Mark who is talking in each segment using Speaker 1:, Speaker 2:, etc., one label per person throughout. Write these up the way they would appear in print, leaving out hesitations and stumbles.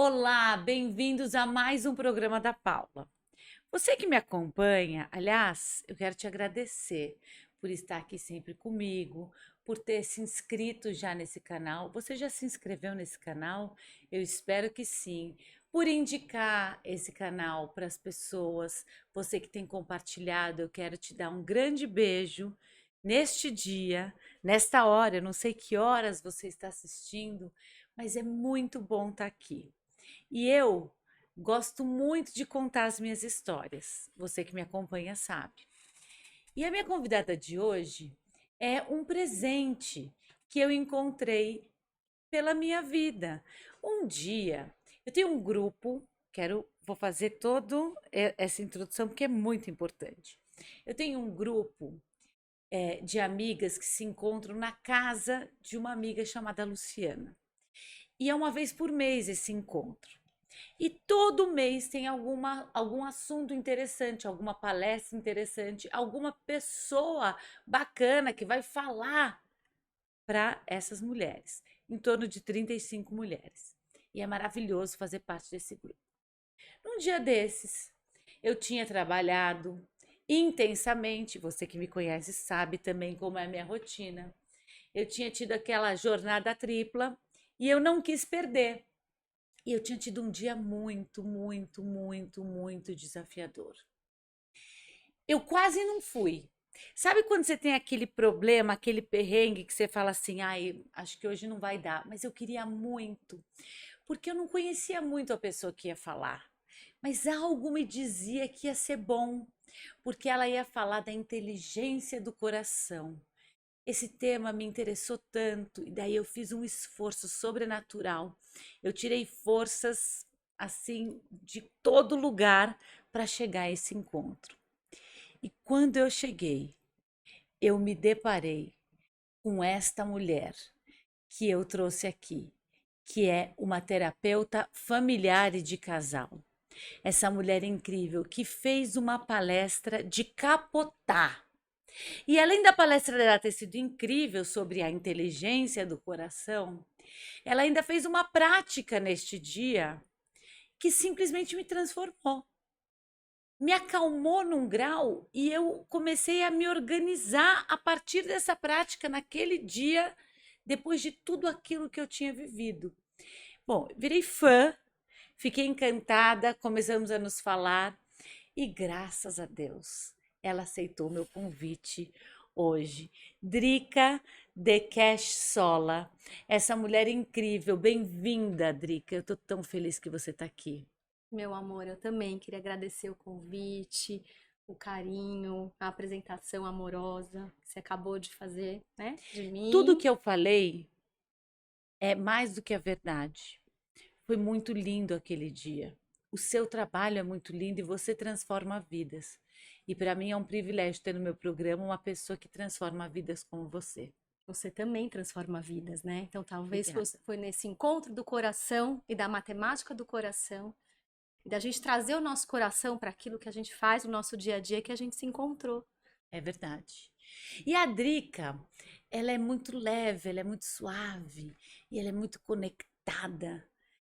Speaker 1: Olá, bem-vindos a mais um programa da Paula. Você que me acompanha, aliás, eu quero te agradecer por estar aqui sempre comigo, por ter se inscrito já nesse canal. Você já se inscreveu nesse canal? Eu espero que sim. Por indicar esse canal para as pessoas, você que tem compartilhado, eu quero te dar um grande beijo neste dia, nesta hora. Eu não sei que horas você está assistindo, mas é muito bom estar aqui. E eu gosto muito de contar as minhas histórias. Você que me acompanha sabe. E a minha convidada de hoje é um presente que eu encontrei pela minha vida. Um dia, eu tenho um grupo, vou fazer toda essa introdução porque é muito importante. Eu tenho um grupo de amigas que se encontram na casa de uma amiga chamada Luciana. E é uma vez por mês esse encontro. E todo mês tem algum assunto interessante, alguma palestra interessante, alguma pessoa bacana que vai falar para essas mulheres, em torno de 35 mulheres. E é maravilhoso fazer parte desse grupo. Num dia desses, eu tinha trabalhado intensamente, você que me conhece sabe também como é a minha rotina. Eu tinha tido aquela jornada tripla e eu não quis perder. E eu tinha tido um dia muito desafiador. Eu quase não fui. Sabe quando você tem aquele problema, aquele perrengue que você fala assim, ai, acho que hoje não vai dar, mas eu queria muito, porque eu não conhecia muito a pessoa que ia falar. Mas algo me dizia que ia ser bom, porque ela ia falar da inteligência do coração. Esse tema me interessou tanto, e daí eu fiz um esforço sobrenatural. Eu tirei forças assim de todo lugar para chegar a esse encontro. E quando eu cheguei, eu me deparei com esta mulher que eu trouxe aqui, que é uma terapeuta familiar e de casal. Essa mulher incrível que fez uma palestra de capotar. E além da palestra dela ter sido incrível sobre a inteligência do coração, ela ainda fez uma prática neste dia que simplesmente me transformou. Me acalmou num grau e eu comecei a me organizar a partir dessa prática naquele dia, depois de tudo aquilo que eu tinha vivido. Bom, virei fã, fiquei encantada, começamos a nos falar e graças a Deus ela aceitou meu convite hoje. Drica de Cash Sola, essa mulher incrível, bem-vinda, Drica. Eu estou tão feliz que você está aqui.
Speaker 2: Meu amor, eu também queria agradecer o convite, o carinho, a apresentação amorosa que você acabou de fazer, né, de
Speaker 1: Tudo
Speaker 2: mim.
Speaker 1: que eu falei é mais do que a verdade. Foi muito lindo aquele dia. O seu trabalho é muito lindo e você transforma vidas. E para mim é um privilégio ter no meu programa uma pessoa que transforma vidas como você.
Speaker 2: Você também transforma vidas, né? Então, talvez
Speaker 1: Obrigada.
Speaker 2: foi nesse encontro do coração e da matemática do coração, e da gente trazer o nosso coração para aquilo que a gente faz no nosso dia a dia que a gente se encontrou.
Speaker 1: É verdade. E a Drica, ela é muito leve, ela é muito suave e ela é muito conectada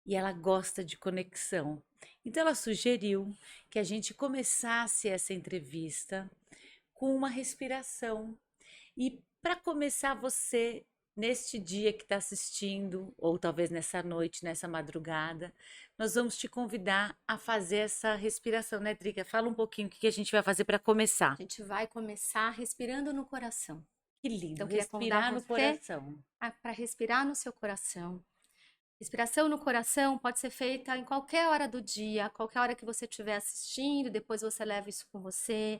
Speaker 1: e ela gosta de conexão. Então ela sugeriu que a gente começasse essa entrevista com uma respiração. E para começar você neste dia que está assistindo, ou talvez nessa noite, nessa madrugada, nós vamos te convidar a fazer essa respiração, né, Drica? Fala um pouquinho o que a gente vai fazer para começar.
Speaker 2: A gente vai começar respirando no coração.
Speaker 1: Que lindo,
Speaker 2: Então, eu queria convidar
Speaker 1: respirar no
Speaker 2: você
Speaker 1: coração.
Speaker 2: para respirar no seu coração. Respiração no coração pode ser feita em qualquer hora do dia, qualquer hora que você estiver assistindo, depois você leva isso com você,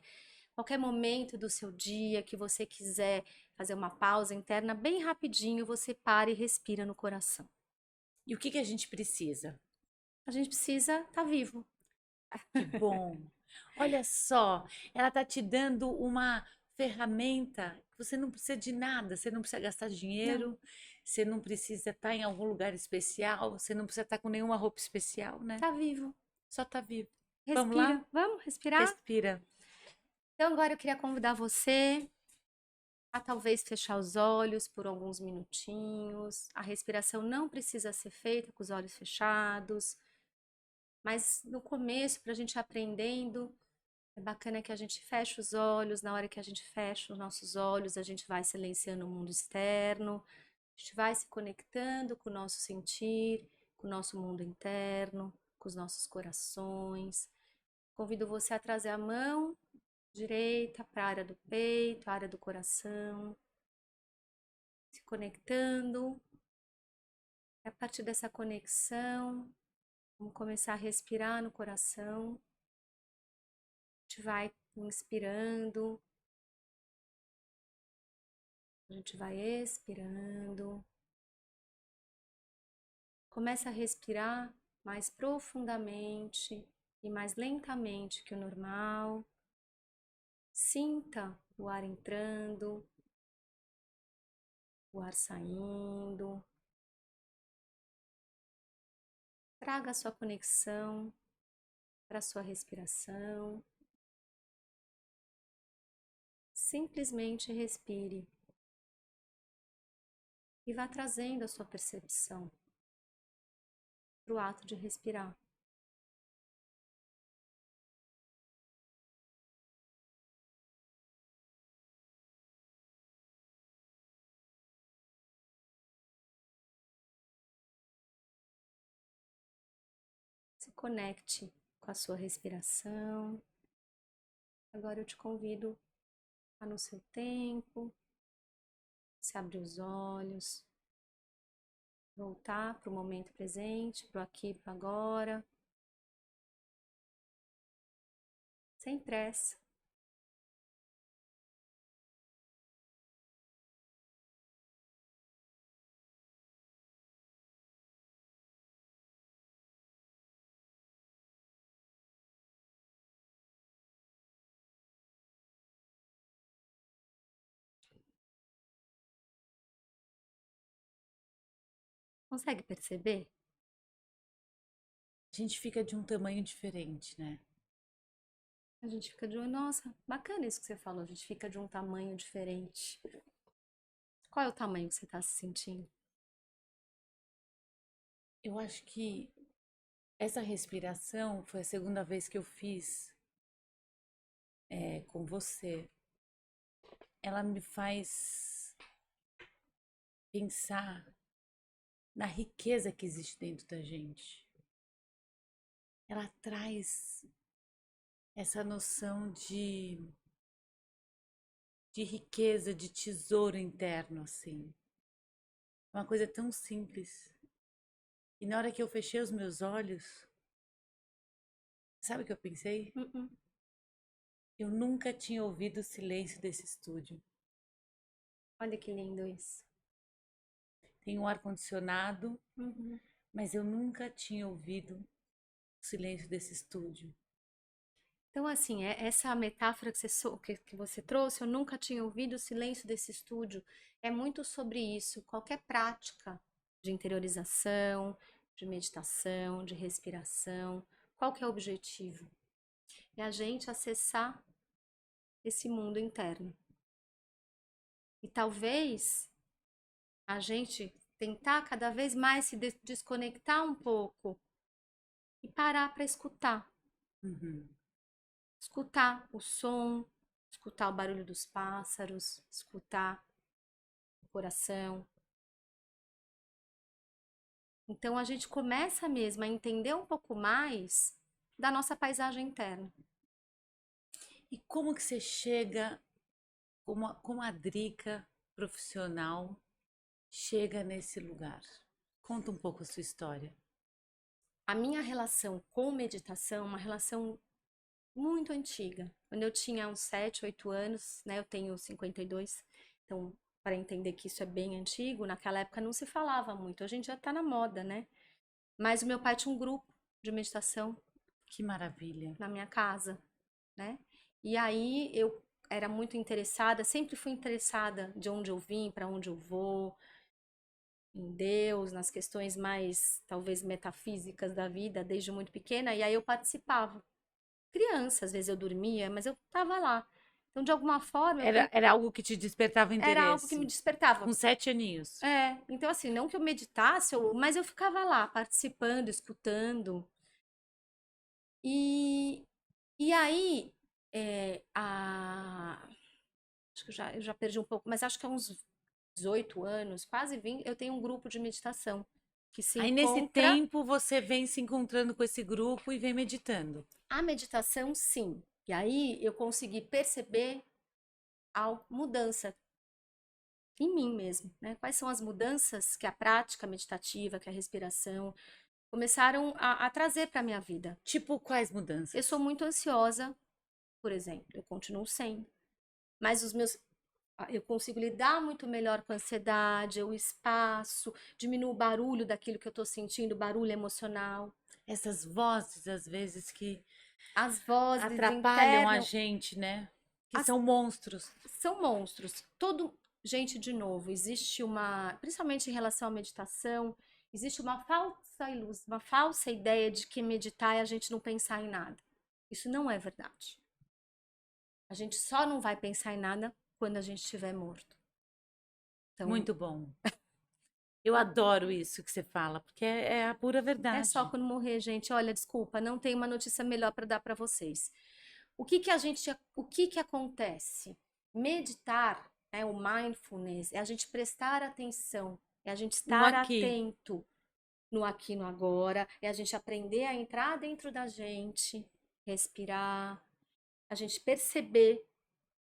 Speaker 2: qualquer momento do seu dia que você quiser fazer uma pausa interna, bem rapidinho, você para e respira no coração.
Speaker 1: E o que a gente precisa?
Speaker 2: A gente precisa estar vivo.
Speaker 1: Que bom! Olha só, ela está te dando uma ferramenta que você não precisa de nada, você não precisa gastar
Speaker 2: Não,
Speaker 1: dinheiro, você não precisa estar em algum lugar especial, você não precisa estar com nenhuma roupa especial, né?
Speaker 2: tá vivo.
Speaker 1: Só tá vivo. Vamos lá?
Speaker 2: Respira. Vamos respirar?
Speaker 1: Respira.
Speaker 2: Então agora eu queria convidar você a talvez fechar os olhos por alguns minutinhos. A respiração não precisa ser feita com os olhos fechados, mas no começo, para a gente ir aprendendo, é bacana que a gente feche os olhos. Na hora que a gente fecha os nossos olhos, a gente vai silenciando o mundo externo, a gente vai se conectando com o nosso sentir, com o nosso mundo interno, com os nossos corações. Convido você a trazer a mão direita para a área do peito, a área do coração, se conectando. A partir dessa conexão, vamos começar a respirar no coração. A gente vai inspirando, a gente vai expirando. Começa a respirar mais profundamente e mais lentamente que o normal. Sinta o ar entrando, o ar saindo. Traga a sua conexão para a sua respiração. Simplesmente respire e vá trazendo a sua percepção para o ato de respirar. Se conecte com a sua respiração. Agora eu te convido a, no seu tempo, se abrir os olhos, voltar para o momento presente, para o aqui e para o agora, sem pressa. Consegue perceber?
Speaker 1: A gente fica de um tamanho diferente, né?
Speaker 2: A gente fica de um, nossa, bacana isso que você falou, a gente fica de um tamanho diferente. Qual é o tamanho que você está se sentindo?
Speaker 1: Eu acho que essa respiração foi a segunda vez que eu fiz com você. Ela me faz pensar na riqueza que existe dentro da gente. Ela traz essa noção de riqueza, de tesouro interno, assim. Uma coisa tão simples. E na hora que eu fechei os meus olhos, sabe o que eu pensei? Eu nunca tinha ouvido o silêncio desse estúdio.
Speaker 2: Olha que lindo isso.
Speaker 1: Tem um ar-condicionado, mas eu nunca tinha ouvido o silêncio desse estúdio.
Speaker 2: Então, assim, essa metáfora que você trouxe, eu nunca tinha ouvido o silêncio desse estúdio, é muito sobre isso. Qualquer prática de interiorização, de meditação, de respiração, qual que é o objetivo? É a gente acessar esse mundo interno. E talvez a gente tentar cada vez mais se desconectar um pouco e parar para escutar. Escutar o som, escutar o barulho dos pássaros, escutar o coração. Então a gente começa mesmo a entender um pouco mais da nossa paisagem interna.
Speaker 1: E como que você chega, como a Drica profissional chega nesse lugar? Conta um pouco a sua história.
Speaker 2: A minha relação com meditação é uma relação muito antiga. Quando eu tinha uns 7, 8 anos, né, eu tenho 52, então para entender que isso é bem antigo, naquela época não se falava muito, a gente já está na moda, né? Mas o meu pai tinha um grupo de meditação
Speaker 1: Que maravilha.
Speaker 2: na minha casa, né? E aí eu era muito interessada, sempre fui interessada de onde eu vim, para onde eu vou, em Deus, nas questões mais, talvez, metafísicas da vida, desde muito pequena, e aí eu participava. Criança, às vezes eu dormia, mas eu estava lá. Então, de alguma forma,
Speaker 1: Era algo que te despertava
Speaker 2: era algo que me
Speaker 1: interesse.
Speaker 2: despertava.
Speaker 1: Com 7 aninhos.
Speaker 2: Então assim, não que eu meditasse, mas eu ficava lá participando, escutando. E, e aí, acho que eu já perdi um pouco, mas acho que há uns 18 anos, quase 20, eu tenho um grupo de meditação que se
Speaker 1: Aí, nesse
Speaker 2: encontra.
Speaker 1: tempo, você vem se encontrando com esse grupo e vem meditando.
Speaker 2: A meditação, sim. E aí eu consegui perceber a mudança em mim mesmo, né? Quais são as mudanças que a prática meditativa, que a respiração começaram a trazer para a minha vida.
Speaker 1: Tipo, quais
Speaker 2: Eu sou
Speaker 1: mudanças?
Speaker 2: muito ansiosa, por exemplo, eu continuo sendo, mas eu consigo lidar muito melhor com a ansiedade, o espaço, diminuo o barulho daquilo que eu estou sentindo, o barulho emocional.
Speaker 1: Essas vozes, às vezes, que
Speaker 2: As vozes
Speaker 1: atrapalham a
Speaker 2: internas
Speaker 1: gente, né? Que
Speaker 2: as-
Speaker 1: são monstros.
Speaker 2: são monstros. Gente, de novo, existe principalmente em relação à meditação, existe uma falsa ilusão, uma falsa ideia de que meditar é a gente não pensar em nada. Isso não é verdade. A gente só não vai pensar em nada quando a gente estiver morto. Então,
Speaker 1: Muito bom. Eu adoro isso que você fala, porque é a pura
Speaker 2: é só
Speaker 1: verdade.
Speaker 2: quando morrer, gente. Olha, desculpa, não tem uma notícia melhor para dar para vocês. O que que acontece? Meditar, o mindfulness, é a gente prestar atenção, é a gente
Speaker 1: No
Speaker 2: estar
Speaker 1: aqui.
Speaker 2: atento no aqui, no agora, é a gente aprender a entrar dentro da gente, respirar, a gente perceber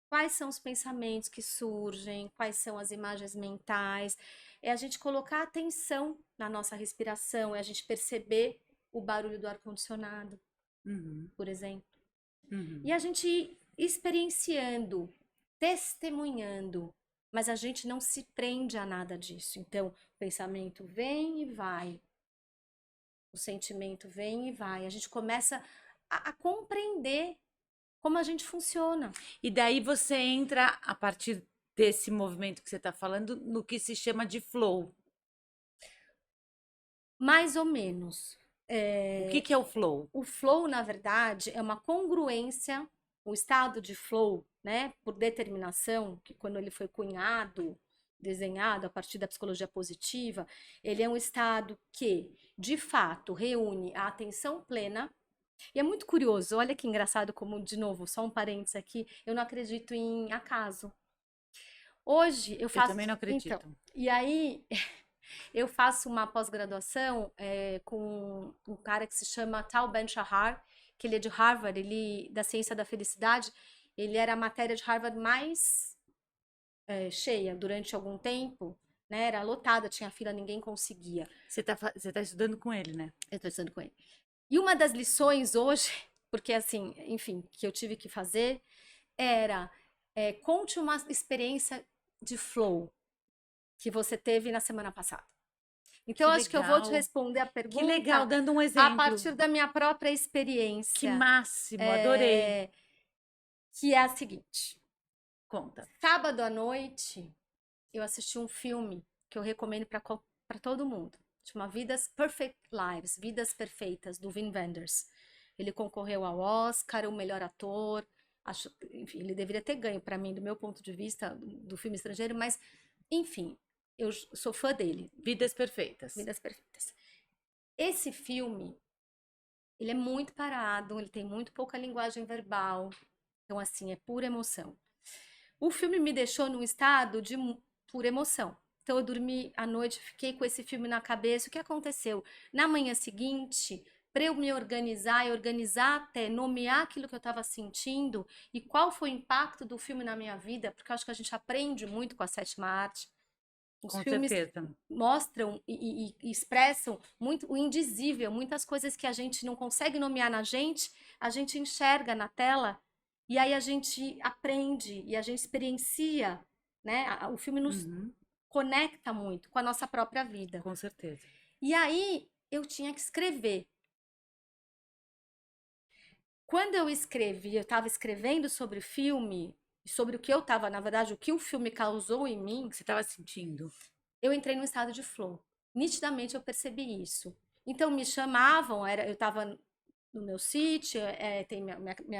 Speaker 2: quais são os pensamentos que surgem, quais são as imagens mentais, é a gente colocar atenção na nossa respiração, é a gente perceber o barulho do ar-condicionado,
Speaker 1: Uhum,
Speaker 2: por exemplo. E
Speaker 1: uhum.
Speaker 2: a gente ir experienciando, testemunhando, mas a gente não se prende a nada disso. Então, o pensamento vem e vai, o sentimento vem e vai. A gente começa a compreender como a gente funciona.
Speaker 1: E daí você entra, a partir desse movimento que você está falando, no que se chama de flow.
Speaker 2: Mais ou menos.
Speaker 1: O que é o flow?
Speaker 2: O flow, na verdade, é uma congruência, o estado de flow, né, por determinação, que quando ele foi cunhado, desenhado a partir da psicologia positiva, ele é um estado que, de fato, reúne a atenção plena. E é muito curioso, olha que engraçado como, de novo, só um parênteses aqui, eu não acredito em acaso. Hoje eu
Speaker 1: Eu também
Speaker 2: faço,
Speaker 1: não
Speaker 2: então,
Speaker 1: acredito.
Speaker 2: e aí eu faço uma pós-graduação com um cara que se chama Tal Ben-Shahar, que ele é de Harvard, ele da ciência da felicidade. Ele era a matéria de Harvard mais cheia durante algum tempo, né? Era lotada, tinha fila, ninguém conseguia.
Speaker 1: Você tá estudando com ele, né?
Speaker 2: Eu estou estudando com ele. E uma das lições hoje, porque assim, enfim, que eu tive que fazer, era conte uma experiência de flow que você teve na semana passada. Então,
Speaker 1: Que
Speaker 2: acho que eu vou te
Speaker 1: legal.
Speaker 2: responder a
Speaker 1: Que legal,
Speaker 2: pergunta
Speaker 1: dando um
Speaker 2: a
Speaker 1: exemplo.
Speaker 2: partir da minha própria
Speaker 1: Que
Speaker 2: experiência,
Speaker 1: máximo, adorei.
Speaker 2: é, que é a seguinte:
Speaker 1: Conta.
Speaker 2: sábado à noite, eu assisti um filme que eu recomendo para todo mundo. Chama Vidas Perfect Lives, Vidas Perfeitas, do Wim Wenders. Ele concorreu ao Oscar, o melhor ator. Acho, enfim, ele deveria ter ganho para mim, do meu ponto de vista, do filme estrangeiro, mas, enfim, eu sou fã dele.
Speaker 1: Vidas perfeitas.
Speaker 2: Vidas Perfeitas. Esse filme, ele é muito parado, ele tem muito pouca linguagem verbal. Então, assim, é pura emoção. O filme me deixou num estado de pura emoção. Então, eu dormi à noite, fiquei com esse filme na cabeça. O que aconteceu? Na manhã seguinte, para eu me organizar e organizar até nomear aquilo que eu estava sentindo e qual foi o impacto do filme na minha vida, porque eu acho que a gente aprende muito com a sétima arte. Os
Speaker 1: Com
Speaker 2: filmes
Speaker 1: certeza.
Speaker 2: mostram e expressam muito o indizível, muitas coisas que a gente não consegue nomear na gente, a gente enxerga na tela e aí a gente aprende e a gente experiencia, né? O filme nos
Speaker 1: Uhum,
Speaker 2: conecta muito com a nossa própria vida.
Speaker 1: com certeza.
Speaker 2: E aí eu tinha que escrever. Quando eu escrevi, eu estava escrevendo sobre o filme, sobre o que eu estava, na verdade, o que o filme causou em
Speaker 1: O
Speaker 2: mim,
Speaker 1: que você estava sentindo?
Speaker 2: eu entrei num estado de flow. Nitidamente eu percebi isso. Então me chamavam, eu estava no meu sítio, tem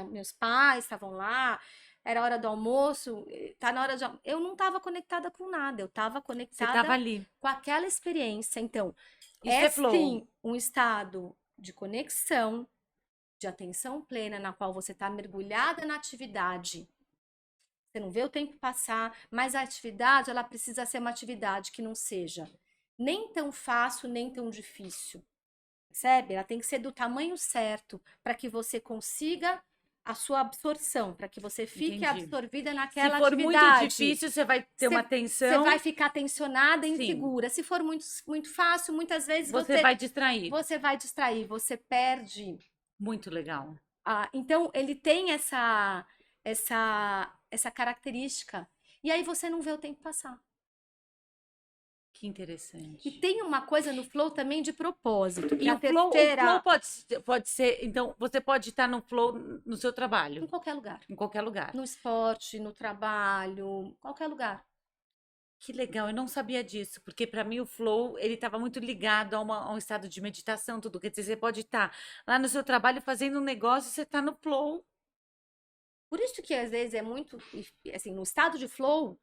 Speaker 2: meus pais estavam lá, era hora do almoço, tá na hora de. Eu não estava conectada com nada, eu estava
Speaker 1: Você tava
Speaker 2: conectada
Speaker 1: ali.
Speaker 2: com aquela experiência. Então,
Speaker 1: Isso
Speaker 2: é
Speaker 1: é flow.
Speaker 2: sim um estado de conexão, de atenção plena, na qual você está mergulhada na atividade. Você não vê o tempo passar, mas a atividade, ela precisa ser uma atividade que não seja nem tão fácil, nem tão difícil. Percebe? Ela tem que ser do tamanho certo para que você consiga a sua absorção, para que você fique
Speaker 1: Entendi.
Speaker 2: absorvida
Speaker 1: Se
Speaker 2: naquela
Speaker 1: for muito
Speaker 2: atividade.
Speaker 1: difícil, você vai ter uma
Speaker 2: Você vai
Speaker 1: tensão.
Speaker 2: ficar tensionada e
Speaker 1: Sim,
Speaker 2: insegura. Se for muito fácil, muitas vezes
Speaker 1: você vai distrair.
Speaker 2: você vai distrair, você perde.
Speaker 1: Muito legal.
Speaker 2: Então, ele tem essa característica. E aí você não vê o tempo passar.
Speaker 1: Que
Speaker 2: E
Speaker 1: interessante.
Speaker 2: tem uma coisa no flow também de propósito, que
Speaker 1: E
Speaker 2: é a
Speaker 1: o flow
Speaker 2: terceira,
Speaker 1: pode ser, então, você pode estar no flow no seu
Speaker 2: em
Speaker 1: trabalho,
Speaker 2: qualquer lugar.
Speaker 1: em qualquer lugar.
Speaker 2: No esporte, no trabalho, qualquer lugar.
Speaker 1: Que legal, eu não sabia disso, porque para mim o flow, ele estava muito ligado a um estado de meditação, tudo. Quer dizer, você pode estar lá no seu trabalho fazendo um negócio e você está no flow.
Speaker 2: Por isso que às vezes é muito, assim, no estado de flow,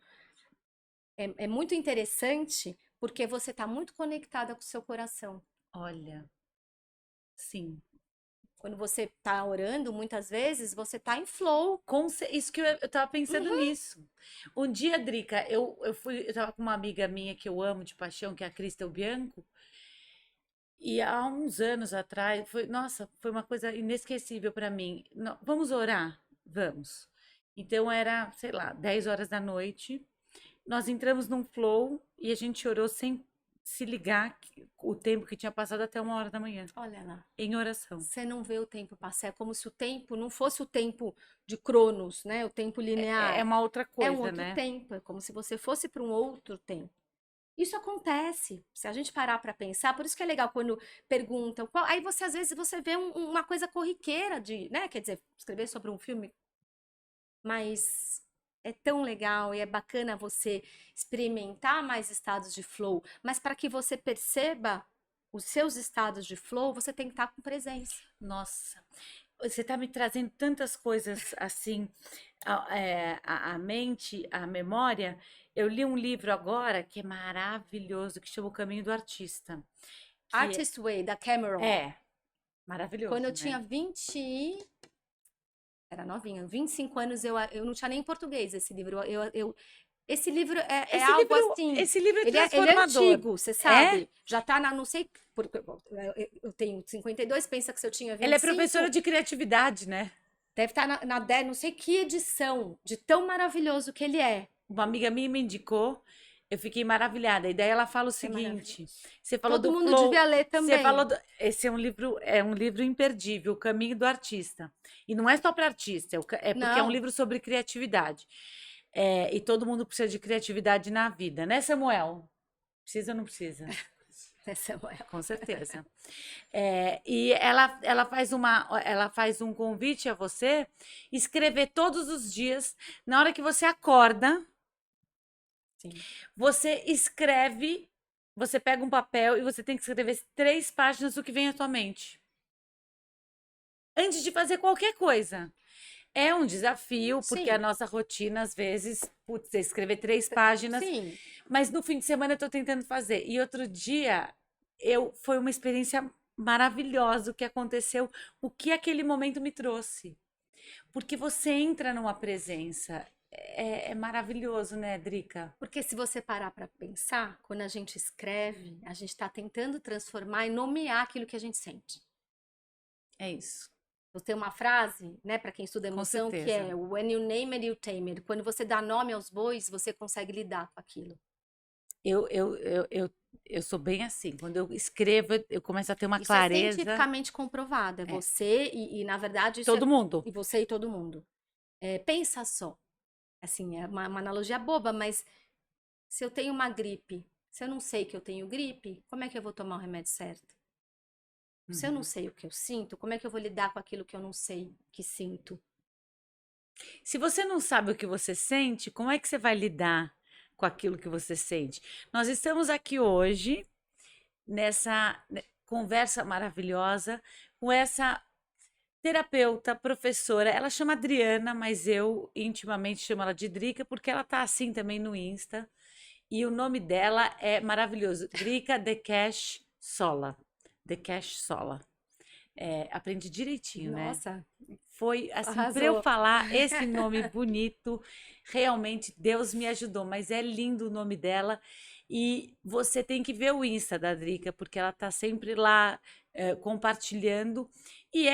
Speaker 2: é muito interessante, porque você está muito conectada com o seu coração.
Speaker 1: Olha, sim.
Speaker 2: Quando você está orando, muitas vezes, você está em flow.
Speaker 1: Isso que eu tava pensando
Speaker 2: Uhum.
Speaker 1: nisso. Um dia, Drica, eu tava com uma amiga minha que eu amo de paixão, que é a Cristel Bianco, e há uns anos atrás, nossa, foi uma coisa inesquecível para mim. Vamos orar? Vamos. Então era, sei lá, 10 horas da noite. Nós entramos num flow e a gente orou sem se ligar o tempo que tinha passado até 1 hora da manhã,
Speaker 2: Olha lá.
Speaker 1: em oração.
Speaker 2: Você não vê o tempo passar. É como se o tempo não fosse o tempo de Cronos, né? O tempo
Speaker 1: É
Speaker 2: linear.
Speaker 1: uma outra
Speaker 2: É um
Speaker 1: coisa,
Speaker 2: outro
Speaker 1: né?
Speaker 2: tempo. É como se você fosse para um outro tempo. Isso acontece. Se a gente parar para pensar, por isso que é legal quando perguntam qual. Aí você às vezes você vê uma coisa corriqueira de, né? Quer dizer, escrever sobre um filme, mas é tão legal e é bacana você experimentar mais estados de flow. Mas para que você perceba os seus estados de flow, você tem que estar com presença.
Speaker 1: Nossa, você está me trazendo tantas coisas assim à mente, à memória. Eu li um livro agora que é maravilhoso, que chama O Caminho do Artista. Que
Speaker 2: Artist Way, da Cameron.
Speaker 1: é
Speaker 2: Quando
Speaker 1: maravilhoso,
Speaker 2: eu tinha
Speaker 1: né?
Speaker 2: 20. Era novinha, 25 anos, eu não tinha nem português esse livro. Esse livro é
Speaker 1: Esse
Speaker 2: algo
Speaker 1: livro,
Speaker 2: assim.
Speaker 1: esse livro é
Speaker 2: Ele é
Speaker 1: transformador.
Speaker 2: antigo, você
Speaker 1: É?
Speaker 2: sabe? Já tá na, não sei. Eu tenho 52, pensa que se eu tinha
Speaker 1: Ela é
Speaker 2: 25,
Speaker 1: professora de criatividade, né?
Speaker 2: deve estar não sei que edição, de tão maravilhoso que ele é.
Speaker 1: Uma amiga minha me indicou, eu fiquei maravilhada. E daí ela fala o
Speaker 2: É
Speaker 1: seguinte:
Speaker 2: maravilhoso.
Speaker 1: você falou
Speaker 2: Todo
Speaker 1: do
Speaker 2: mundo devia
Speaker 1: flow,
Speaker 2: ler
Speaker 1: você falou
Speaker 2: também.
Speaker 1: esse é um livro imperdível, O Caminho do Artista. E não é só para artista, é porque é um
Speaker 2: Não,
Speaker 1: livro sobre criatividade. É, e todo mundo precisa de criatividade na vida, né, Samuel? Precisa ou não precisa?
Speaker 2: essa é uma.
Speaker 1: Com certeza. E ela faz um convite a você escrever todos os dias, na hora que você acorda.
Speaker 2: Sim.
Speaker 1: Você escreve, você pega um papel e você tem que escrever 3 páginas do que vem à tua mente. Antes de fazer qualquer coisa. É um desafio, porque a
Speaker 2: Sim,
Speaker 1: nossa rotina, às vezes, putz, é escrever 3 páginas,
Speaker 2: sim.
Speaker 1: mas no fim de semana eu tô tentando fazer. E outro dia, foi uma experiência maravilhosa o que aconteceu, o que aquele momento me trouxe. Porque você entra numa presença. É maravilhoso, né, Drica?
Speaker 2: Porque se você parar para pensar, quando a gente escreve, a gente está tentando transformar e nomear aquilo que a gente sente.
Speaker 1: É isso,
Speaker 2: Eu tenho uma frase, né, para quem estuda
Speaker 1: com
Speaker 2: emoção, que
Speaker 1: certeza.
Speaker 2: é When you name it, you tame it. Quando você dá nome aos bois, você consegue lidar com aquilo.
Speaker 1: Eu, eu, eu, eu, eu sou bem assim. Quando eu escrevo, eu começo a ter uma
Speaker 2: Isso é
Speaker 1: clareza.
Speaker 2: cientificamente comprovado. É
Speaker 1: É,
Speaker 2: você na verdade, isso é
Speaker 1: todo mundo.
Speaker 2: e você e todo mundo. Pensa só. Assim, é uma analogia boba, mas se eu tenho uma gripe, se eu não sei que eu tenho gripe, como é que eu vou tomar o remédio certo? Se eu não
Speaker 1: Uhum.
Speaker 2: sei o que eu sinto, como é que eu vou lidar com aquilo que eu não sei que sinto?
Speaker 1: Se você não sabe o que você sente, como é que você vai lidar com aquilo que você sente? Nós estamos aqui hoje, nessa conversa maravilhosa, com essa terapeuta, professora. Ela chama Adriana, mas eu intimamente chamo ela de Drica, porque ela tá assim também no Insta. E o nome dela é maravilhoso, Drica de Cash Sola. De Cash Sola. É, aprendi direitinho, né?
Speaker 2: Nossa,
Speaker 1: Foi assim, para eu
Speaker 2: arrasou.
Speaker 1: falar esse nome bonito, realmente Deus me ajudou, mas é lindo o nome dela. E você tem que ver o Insta da Drica, porque ela tá sempre lá compartilhando. E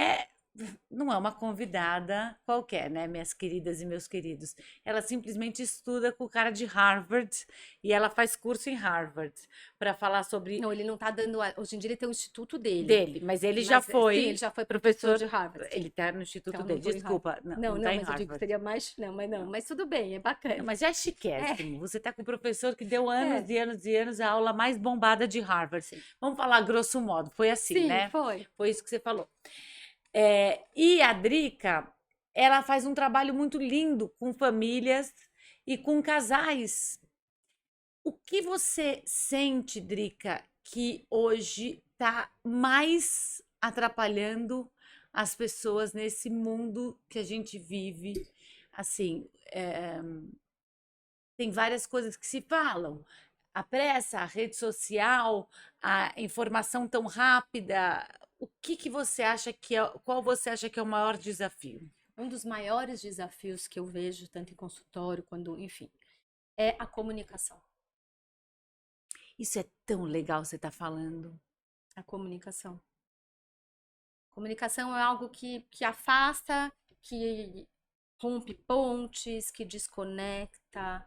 Speaker 1: não é uma convidada qualquer, né, minhas queridas e meus queridos. Ela simplesmente estuda com o cara de Harvard e ela faz curso em Harvard para falar sobre
Speaker 2: Não, ele não tá dando. Hoje em dia ele tem o instituto dele.
Speaker 1: dele, mas ele já
Speaker 2: Mas sim, ele
Speaker 1: foi
Speaker 2: já foi professor de
Speaker 1: professor,
Speaker 2: Harvard,
Speaker 1: ele
Speaker 2: sim.
Speaker 1: tá no instituto
Speaker 2: Então não
Speaker 1: dele.
Speaker 2: foi em Harvard.
Speaker 1: Desculpa, não,
Speaker 2: Não,
Speaker 1: não
Speaker 2: não,
Speaker 1: tá em
Speaker 2: mas eu digo que
Speaker 1: Harvard.
Speaker 2: seria mais. Não, mas não,
Speaker 1: Não.
Speaker 2: mas tudo bem, é
Speaker 1: Não,
Speaker 2: bacana.
Speaker 1: mas já é
Speaker 2: É,
Speaker 1: chiquésimo. Você tá com o professor que deu anos
Speaker 2: é,
Speaker 1: e anos e anos a aula mais bombada de Harvard.
Speaker 2: sim.
Speaker 1: Vamos falar grosso modo, foi assim,
Speaker 2: Sim,
Speaker 1: né?
Speaker 2: foi.
Speaker 1: Foi isso que você falou. E a Drica, ela faz um trabalho muito lindo com famílias e com casais. O que você sente, Drica, que hoje está mais atrapalhando as pessoas nesse mundo que a gente vive? Assim, tem várias coisas que se falam. A pressa, a rede social, a informação tão rápida. O que que você acha que é, qual você acha que é o maior desafio?
Speaker 2: Um dos maiores desafios que eu vejo, tanto em consultório, quando, enfim, é a comunicação.
Speaker 1: Isso é tão legal você estar falando.
Speaker 2: A comunicação. Comunicação é algo que afasta, que rompe pontes, que desconecta.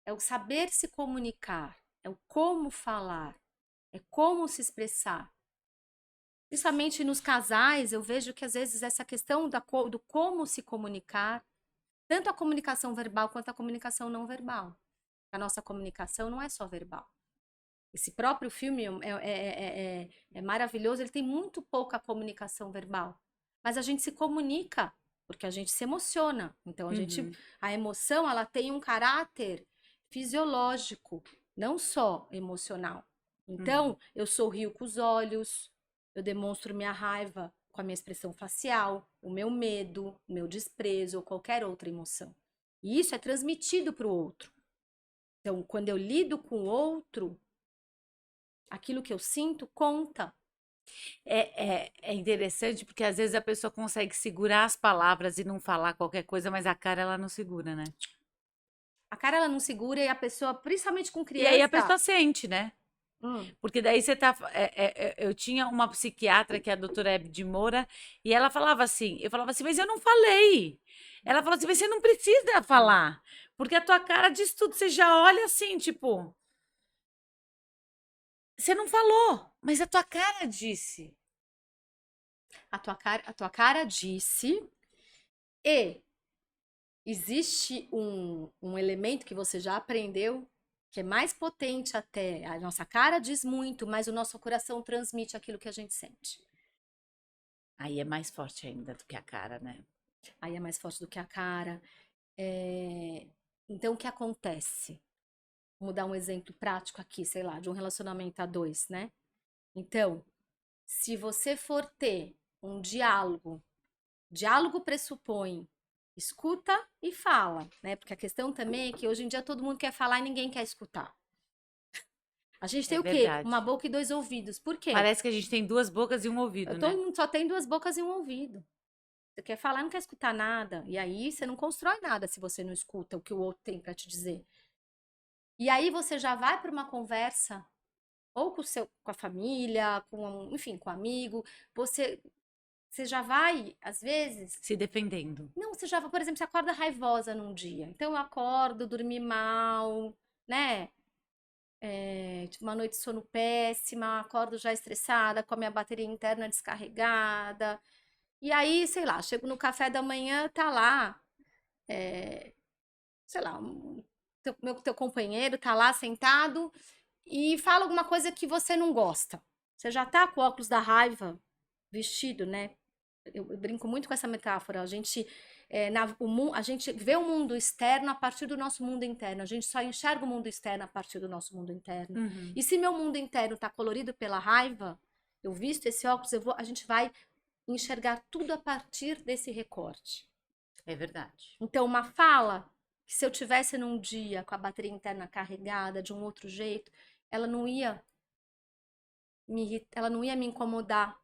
Speaker 2: É o saber se comunicar, é o como falar, é como se expressar. Principalmente nos casais, eu vejo que às vezes essa questão do como se comunicar, tanto a comunicação verbal quanto a comunicação não verbal. A nossa comunicação não é só verbal. Esse próprio filme é maravilhoso, ele tem muito pouca comunicação verbal. Mas a gente se comunica, porque a gente se emociona. Então,
Speaker 1: Uhum,
Speaker 2: a emoção, ela tem um caráter fisiológico, não só emocional.
Speaker 1: uhum.
Speaker 2: Então, eu sorrio com os olhos, eu demonstro minha raiva com a minha expressão facial, o meu medo, o meu desprezo ou qualquer outra emoção. E isso é transmitido para o outro. Então, quando eu lido com o outro, aquilo que eu sinto conta.
Speaker 1: É interessante porque às vezes a pessoa consegue segurar as palavras e não falar qualquer coisa, mas a cara ela não segura, né?
Speaker 2: A cara ela não segura e a pessoa, principalmente com
Speaker 1: E aí a
Speaker 2: criança.
Speaker 1: pessoa sente, né? Porque daí você tá. Eu tinha uma psiquiatra que é a doutora Hebe de Moura, e ela falava assim: eu falava assim, mas eu não falei. Ela falou assim, mas você não precisa falar, porque a tua cara diz tudo, você já olha assim, tipo, você não falou, mas a tua cara disse.
Speaker 2: A tua cara disse e existe um elemento que você já aprendeu que é mais potente até. A nossa cara diz muito, mas o nosso coração transmite aquilo que a gente sente.
Speaker 1: Aí é mais forte ainda do que a cara, né?
Speaker 2: Aí é mais forte do que a cara. É, então, o que acontece? Vamos dar um exemplo prático aqui, sei lá, de um relacionamento a dois, né? Então, se você for ter um diálogo, diálogo pressupõe escuta e fala, né? Porque a questão também é que hoje em dia todo mundo quer falar e ninguém quer escutar. A gente
Speaker 1: É
Speaker 2: tem o quê?
Speaker 1: verdade.
Speaker 2: Uma boca e dois ouvidos. Por quê?
Speaker 1: Parece que a gente tem duas bocas e um ouvido,
Speaker 2: Todo
Speaker 1: né?
Speaker 2: mundo só tem duas bocas e um ouvido. Você quer falar, não quer escutar nada. E aí você não constrói nada se você não escuta o que o outro tem para te dizer. E aí você já vai para uma conversa ou com a família, enfim, com um amigo, você já vai, às vezes,
Speaker 1: Se defendendo.
Speaker 2: não, você já, por exemplo, você acorda raivosa num dia. Então eu acordo, dormi mal, né? Tive uma noite de sono péssima, acordo já estressada, com a minha bateria interna descarregada. E aí, sei lá, chego no café da manhã, tá lá, sei lá, teu companheiro tá lá sentado e fala alguma coisa que você não gosta. Você já tá com o óculos da raiva vestido, né? Eu brinco muito com essa metáfora. A gente vê o mundo externo a partir do nosso mundo interno. A gente só enxerga o mundo externo a partir do nosso mundo interno.
Speaker 1: Uhum.
Speaker 2: E se meu mundo interno está colorido pela raiva, eu visto esse óculos, a gente vai enxergar tudo a partir desse recorte.
Speaker 1: É verdade.
Speaker 2: Então, uma fala que se eu tivesse num dia com a bateria interna carregada de um outro jeito, ela não ia ela não ia me incomodar,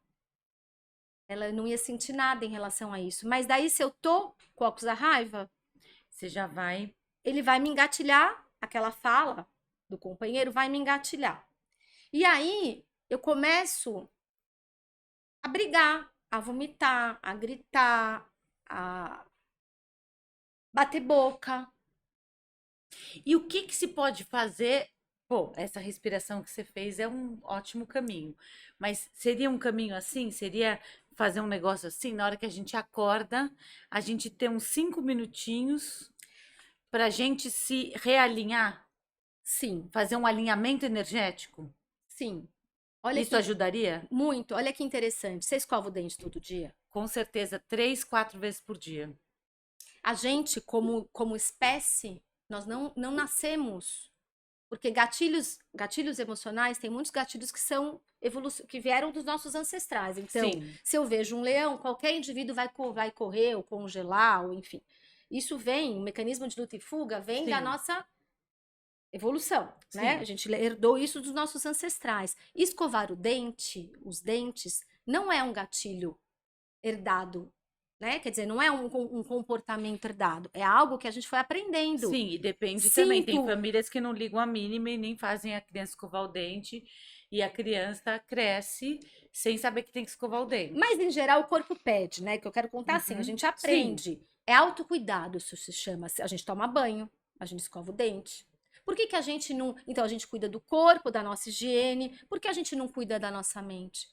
Speaker 2: ela não ia sentir nada em relação a isso. Mas daí, se eu tô com o óculos da raiva,
Speaker 1: Você já vai.
Speaker 2: ele vai me engatilhar, aquela fala do companheiro vai me engatilhar. E aí, eu começo a brigar, a vomitar, a gritar, a bater boca.
Speaker 1: E o que que se pode fazer? Pô, essa respiração que você fez é um ótimo caminho. Mas seria um caminho assim? Seria fazer um negócio assim? Na hora que a gente acorda, a gente ter uns 5 minutinhos para a gente se realinhar,
Speaker 2: Sim,
Speaker 1: fazer um alinhamento energético?
Speaker 2: sim. Olha
Speaker 1: Isso
Speaker 2: que
Speaker 1: ajudaria?
Speaker 2: muito, olha que interessante. Você escova o dente todo dia?
Speaker 1: Com certeza, 3, 4 vezes por dia.
Speaker 2: A gente, como espécie, nós não nascemos. Porque gatilhos emocionais, tem muitos gatilhos que são que vieram dos nossos ancestrais. Então,
Speaker 1: Sim,
Speaker 2: se eu vejo um leão, qualquer indivíduo vai correr ou congelar, ou enfim. Isso vem, o mecanismo de luta e fuga vem da
Speaker 1: sim,
Speaker 2: nossa evolução, né? A
Speaker 1: sim.
Speaker 2: gente herdou isso dos nossos ancestrais. Escovar os dentes, não é um gatilho herdado, né? Quer dizer, não é um comportamento herdado, é algo que a gente foi aprendendo.
Speaker 1: Sim, e depende também. Tem
Speaker 2: Sinto,
Speaker 1: famílias que não ligam a mínima e nem fazem a criança escovar o dente, e a criança cresce sem saber que tem que escovar o
Speaker 2: mas
Speaker 1: dente.
Speaker 2: em geral o corpo pede, né? Que eu quero contar assim, a
Speaker 1: Uhum.
Speaker 2: gente
Speaker 1: Sim,
Speaker 2: aprende. É autocuidado, isso se chama. A gente toma banho, a gente escova o dente. Por que que a gente não. Então a gente cuida do corpo, da nossa higiene, por que a gente não cuida da nossa mente?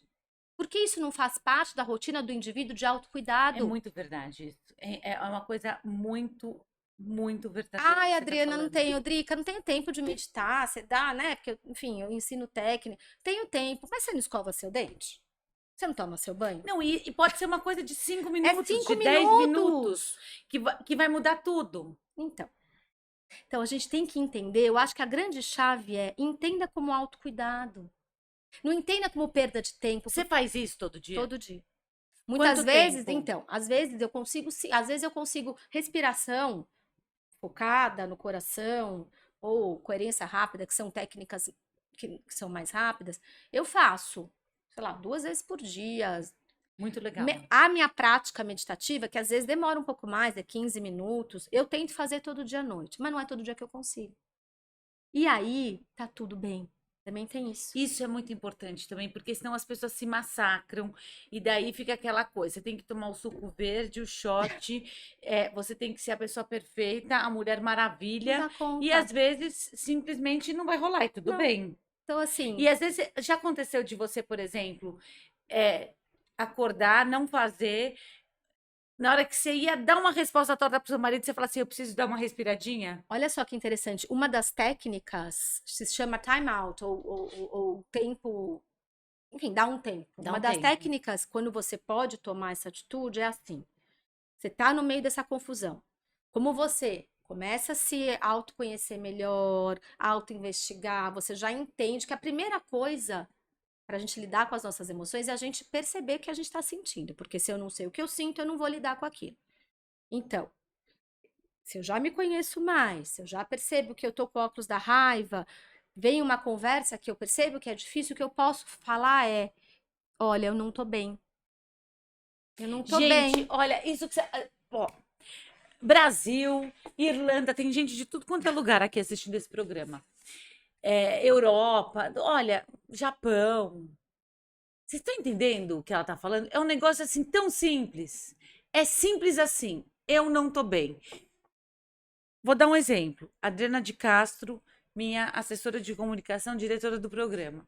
Speaker 2: Porque isso não faz parte da rotina do indivíduo de
Speaker 1: é
Speaker 2: autocuidado.
Speaker 1: muito verdade isso. É uma coisa muito, muito verdadeira
Speaker 2: Ai,
Speaker 1: que você está
Speaker 2: Adriana, não
Speaker 1: falando.
Speaker 2: tenho, Drica, não tenho tempo de meditar, você dá, né? Porque, enfim, eu ensino técnica. Tenho tempo, mas você não escova seu dente? Você não toma seu banho?
Speaker 1: Não, e pode ser uma coisa de cinco
Speaker 2: É
Speaker 1: minutos,
Speaker 2: cinco
Speaker 1: de 10 minutos,
Speaker 2: minutos!
Speaker 1: que vai mudar tudo.
Speaker 2: Então, então a gente tem que entender, eu acho que a grande chave é entenda como autocuidado. Não entenda como perda de tempo,
Speaker 1: Você faz isso todo dia?
Speaker 2: todo dia. Muitas
Speaker 1: Quanto
Speaker 2: vezes,
Speaker 1: tempo?
Speaker 2: então, às vezes eu consigo, às vezes eu consigo respiração focada no coração ou coerência rápida, que são técnicas que são mais rápidas, eu faço, sei lá, 2 vezes por dia.
Speaker 1: Muito legal.
Speaker 2: A minha prática meditativa, que às vezes demora um pouco mais, é 15 minutos, eu tento fazer todo dia à noite, mas não é todo dia que eu consigo. E aí, tá tudo bem. Também tem isso.
Speaker 1: Isso é muito importante também, porque senão as pessoas se massacram e daí fica aquela coisa. Você tem que tomar o suco verde, o shot, você tem que ser a pessoa perfeita, a Mulher
Speaker 2: Não
Speaker 1: Maravilha,
Speaker 2: dá
Speaker 1: e
Speaker 2: conta.
Speaker 1: às vezes simplesmente não vai rolar e tudo
Speaker 2: Não.
Speaker 1: bem.
Speaker 2: Então, assim,
Speaker 1: E às vezes já aconteceu de você, por exemplo, é, acordar, não fazer. Na hora que você ia dar uma resposta torta pro seu marido, você fala assim: eu preciso dar uma respiradinha.
Speaker 2: olha só que interessante. Uma das técnicas se chama time out, ou tempo. Enfim, dá um tempo.
Speaker 1: Dá
Speaker 2: Uma
Speaker 1: um
Speaker 2: das
Speaker 1: tempo.
Speaker 2: técnicas, quando você pode tomar essa atitude, é assim: você tá no meio dessa confusão. Como você começa a se autoconhecer melhor, auto-investigar, você já entende que a primeira coisa para a gente lidar com as nossas emoções é a gente perceber que a gente está sentindo. Porque se eu não sei o que eu sinto, eu não vou lidar com aquilo. Então, se eu já me conheço mais, se eu já percebo que eu tô com óculos da raiva, vem uma conversa que eu percebo que é difícil, o que eu posso falar é: olha, eu não tô bem. Eu não tô
Speaker 1: Gente,
Speaker 2: bem.
Speaker 1: olha, isso que você. Ó, Brasil, Irlanda, tem gente de tudo quanto é lugar aqui assistindo esse programa. Europa, olha, Japão. Vocês estão entendendo o que ela tá falando? É um negócio assim tão simples. É simples assim. Eu não tô bem. Vou dar um exemplo. Adriana de Castro, minha assessora de comunicação, diretora do programa.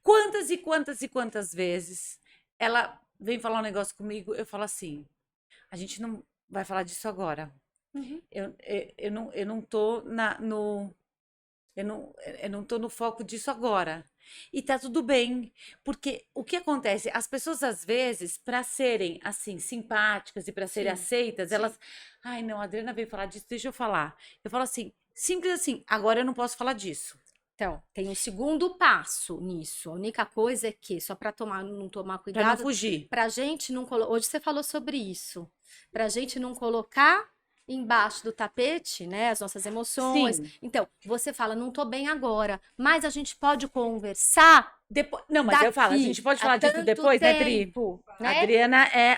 Speaker 1: Quantas e quantas e quantas vezes ela vem falar um negócio comigo, eu falo assim: a gente não vai falar disso agora.
Speaker 2: Uhum.
Speaker 1: Eu não tô eu não tô no foco disso agora. E tá tudo bem, porque o que acontece? As pessoas às vezes, para serem assim simpáticas e para serem
Speaker 2: Sim,
Speaker 1: aceitas,
Speaker 2: sim.
Speaker 1: elas, ai, não, a Adriana veio falar disso, deixa eu falar. Eu falo assim, simples assim, agora eu não posso falar disso.
Speaker 2: Então, tem um segundo passo nisso. A única coisa é que, só para não tomar
Speaker 1: Pra não
Speaker 2: cuidado,
Speaker 1: fugir.
Speaker 2: pra gente não colocar. Hoje você falou sobre isso. Pra gente não colocar embaixo do tapete, né, as nossas emoções.
Speaker 1: Sim.
Speaker 2: Então, você fala, não tô bem agora, mas a gente pode conversar
Speaker 1: Depois, não, mas eu falo, a
Speaker 2: daqui
Speaker 1: gente pode
Speaker 2: a
Speaker 1: falar disso
Speaker 2: tanto
Speaker 1: depois, né, Dri?
Speaker 2: tempo,
Speaker 1: A
Speaker 2: né?
Speaker 1: Adriana
Speaker 2: É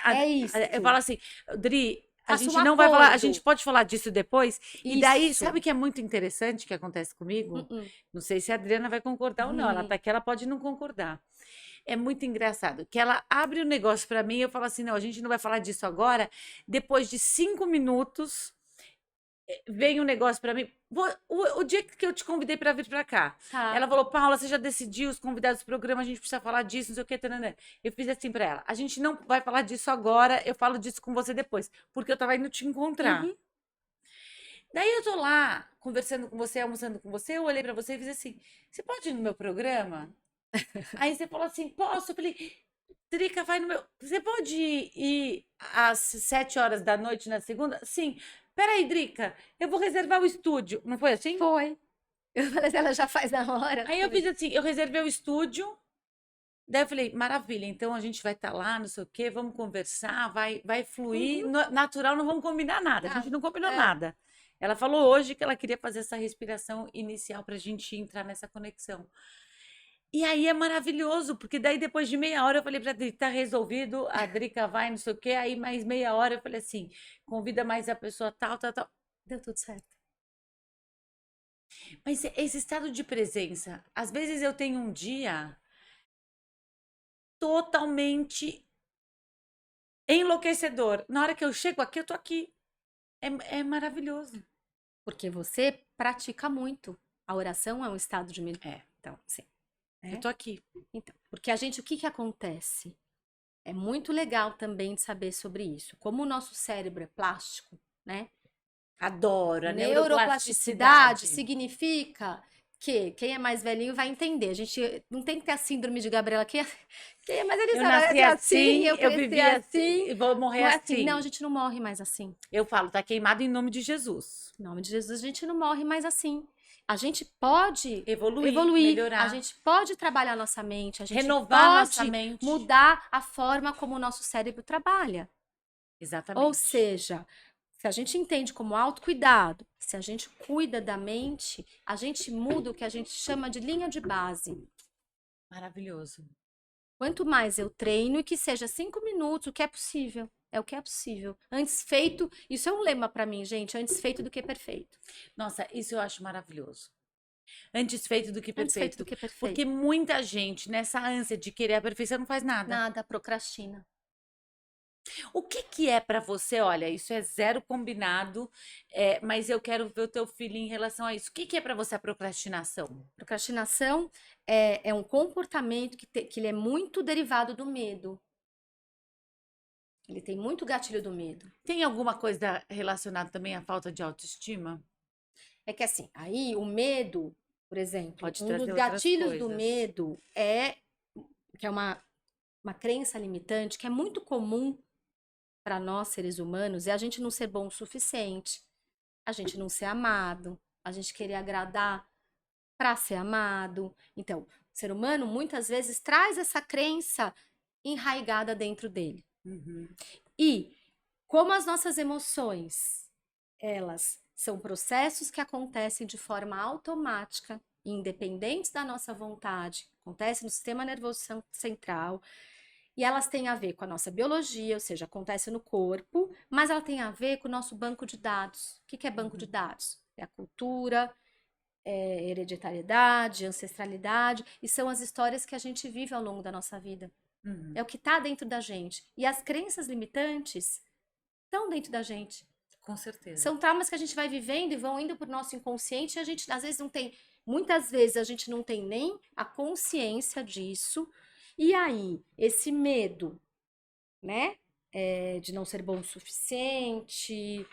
Speaker 1: eu falo
Speaker 2: isso.
Speaker 1: assim, Dri, a
Speaker 2: Faça um
Speaker 1: gente não vai falar, a gente
Speaker 2: acordo.
Speaker 1: pode falar disso depois. E daí, sabe o
Speaker 2: Isso.
Speaker 1: que é muito interessante que acontece comigo?
Speaker 2: Uh-uh.
Speaker 1: Não sei se a Adriana vai concordar ou não, ela tá aqui, ela pode não concordar. É muito engraçado que ela abre o negócio pra mim e eu falo assim: não, a gente não vai falar disso agora. Depois de 5 minutos, vem um negócio pra mim. O dia que eu te convidei pra vir pra cá,
Speaker 2: Tá.
Speaker 1: ela falou: Paula, você já decidiu os convidados do programa, a gente precisa falar disso, não sei o que. Tanana. Eu fiz assim pra ela: a gente não vai falar disso agora, eu falo disso com você depois, porque eu tava indo te encontrar.
Speaker 2: Uhum.
Speaker 1: Daí eu tô lá, conversando com você, almoçando com você, eu olhei pra você e fiz assim: você pode ir no meu programa? Aí você falou assim: posso? Eu falei: Drica, vai no meu. Você pode ir às 7 horas da noite na segunda? Sim. Peraí, Drica, eu vou reservar o estúdio. Não foi assim?
Speaker 2: Foi. Eu falei, ela já faz na hora.
Speaker 1: Aí eu
Speaker 2: Foi.
Speaker 1: fiz assim: eu reservei o estúdio. Daí eu falei: maravilha, então a gente vai estar lá, não sei o quê, vamos conversar, vai fluir.
Speaker 2: Uhum.
Speaker 1: Natural, não vamos combinar nada. A gente
Speaker 2: Nada.
Speaker 1: não combinou
Speaker 2: É.
Speaker 1: nada. Ela falou hoje que ela queria fazer essa respiração inicial para a gente entrar nessa conexão. E aí é maravilhoso, porque daí depois de meia hora eu falei pra Dri, tá resolvido, a Drica vai, não sei o quê, aí mais meia hora eu falei assim, convida mais a pessoa tal, tal, tal.
Speaker 2: Deu tudo certo.
Speaker 1: Mas esse estado de presença, às vezes eu tenho um dia totalmente enlouquecedor. Na hora que eu chego aqui, eu tô aqui. É maravilhoso.
Speaker 2: Porque você pratica muito. A oração é um estado de
Speaker 1: É,
Speaker 2: então, sim,
Speaker 1: eu
Speaker 2: né?
Speaker 1: tô aqui.
Speaker 2: Então, porque a gente, o que que acontece? É muito legal também de saber sobre isso. Como o nosso cérebro é plástico, né?
Speaker 1: Adoro a
Speaker 2: Neuroplasticidade
Speaker 1: neuroplasticidade.
Speaker 2: significa que quem é mais velhinho vai entender. A gente não tem que ter a síndrome de Gabriela. Quem é mais velhinho
Speaker 1: Eu
Speaker 2: sabe,
Speaker 1: nasci
Speaker 2: é assim,
Speaker 1: assim,
Speaker 2: eu
Speaker 1: eu
Speaker 2: cresci
Speaker 1: vivi assim,
Speaker 2: assim.
Speaker 1: e vou morrer
Speaker 2: Não é assim. Não, a
Speaker 1: assim.
Speaker 2: gente não morre mais assim.
Speaker 1: Eu falo, tá queimado em nome de Jesus.
Speaker 2: Em nome de Jesus, a gente não morre mais assim. A gente pode
Speaker 1: Evoluir,
Speaker 2: evoluir, a
Speaker 1: melhorar,
Speaker 2: gente pode trabalhar nossa mente, a gente
Speaker 1: renovar nossa
Speaker 2: pode
Speaker 1: mente.
Speaker 2: mudar a forma como o nosso cérebro trabalha. Ou
Speaker 1: Exatamente.
Speaker 2: seja, se a gente entende como autocuidado, se a gente cuida da mente, a gente muda o que a gente chama de linha de base.
Speaker 1: Maravilhoso.
Speaker 2: Quanto mais eu treino, e que seja 5 minutos, o que é possível. É o que é possível. Antes feito, isso é um lema para mim, gente. Antes feito do que perfeito.
Speaker 1: Nossa, isso eu acho maravilhoso. Antes feito do que
Speaker 2: Antes feito do
Speaker 1: perfeito.
Speaker 2: que perfeito.
Speaker 1: Porque muita gente, nessa ânsia de querer a perfeição, não faz nada.
Speaker 2: Nada, procrastina.
Speaker 1: O que que é pra você? Olha, isso é zero combinado, mas eu quero ver o teu filho em relação a isso. O que que é pra você a procrastinação?
Speaker 2: Procrastinação é um comportamento que ele é muito derivado do medo. Ele tem muito gatilho do medo.
Speaker 1: Tem alguma coisa relacionada também à falta de autoestima?
Speaker 2: É que assim, aí o medo, por exemplo,
Speaker 1: Pode
Speaker 2: um dos
Speaker 1: trazer outras
Speaker 2: gatilhos do
Speaker 1: coisas.
Speaker 2: medo que é uma crença limitante que é muito comum para nós seres humanos, é a gente não ser bom o suficiente, a gente não ser amado, a gente querer agradar para ser amado. Então, o ser humano muitas vezes traz essa crença enraigada dentro dele.
Speaker 1: Uhum.
Speaker 2: E como as nossas emoções, elas são processos que acontecem de forma automática, independentes da nossa vontade, acontece no sistema nervoso central, e elas têm a ver com a nossa biologia, ou seja, acontece no corpo, mas ela tem a ver com o nosso banco de dados. O que que é banco de
Speaker 1: Uhum.
Speaker 2: dados? É a cultura, é hereditariedade, ancestralidade, e são as histórias que a gente vive ao longo da nossa vida.
Speaker 1: Uhum.
Speaker 2: É o que está dentro da gente. E as crenças limitantes estão dentro da gente.
Speaker 1: Com certeza.
Speaker 2: São traumas que a gente vai vivendo e vão indo para o nosso inconsciente e a gente às vezes não tem, muitas vezes a gente não tem nem a consciência disso. E aí, esse medo, né, de não ser bom o suficiente,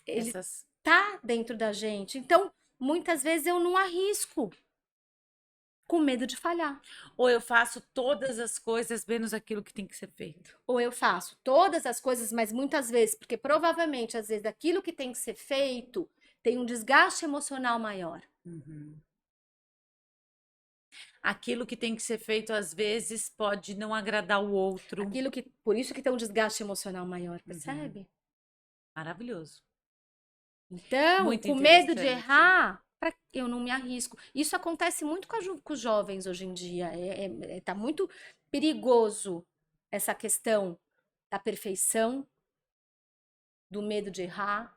Speaker 2: ele
Speaker 1: Essas.
Speaker 2: tá dentro da gente. Então, muitas vezes eu não arrisco com medo de falhar.
Speaker 1: Ou eu faço todas as coisas menos aquilo que tem que ser feito.
Speaker 2: Ou eu faço todas as coisas, mas muitas vezes, porque provavelmente, às vezes, aquilo que tem que ser feito tem um desgaste emocional maior.
Speaker 1: Uhum. aquilo que tem que ser feito às vezes pode não agradar o outro.
Speaker 2: Por isso que tem um desgaste emocional maior,
Speaker 1: Uhum.
Speaker 2: percebe?
Speaker 1: Maravilhoso.
Speaker 2: Então,
Speaker 1: Muito
Speaker 2: com medo de
Speaker 1: interessante.
Speaker 2: errar, eu não me arrisco. Isso acontece muito com os jovens hoje em dia. Tá muito perigoso essa questão da perfeição, do medo de errar.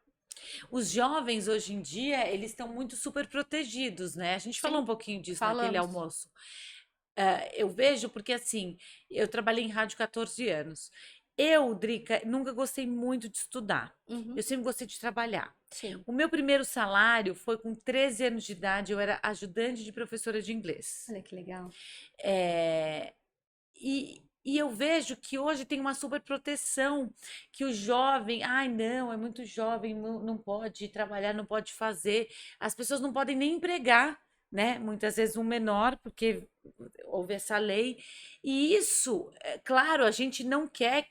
Speaker 1: Os jovens hoje em dia, eles estão muito super protegidos, né? A gente falou
Speaker 2: Sim,
Speaker 1: um pouquinho disso naquele
Speaker 2: falamos.
Speaker 1: almoço. Eu vejo porque assim, eu trabalhei em rádio 14 anos. Eu, Drica, nunca gostei muito de estudar.
Speaker 2: Uhum,
Speaker 1: Eu sempre gostei de trabalhar.
Speaker 2: sim.
Speaker 1: O meu primeiro salário foi com 13 anos de idade, eu era ajudante de professora de inglês.
Speaker 2: Olha que legal.
Speaker 1: É, e eu vejo que hoje tem uma super proteção, que o jovem, ai não, é muito jovem, não pode trabalhar, não pode fazer. As pessoas não podem nem empregar, né? Muitas vezes um menor, porque houve essa lei. E isso, claro, a gente não quer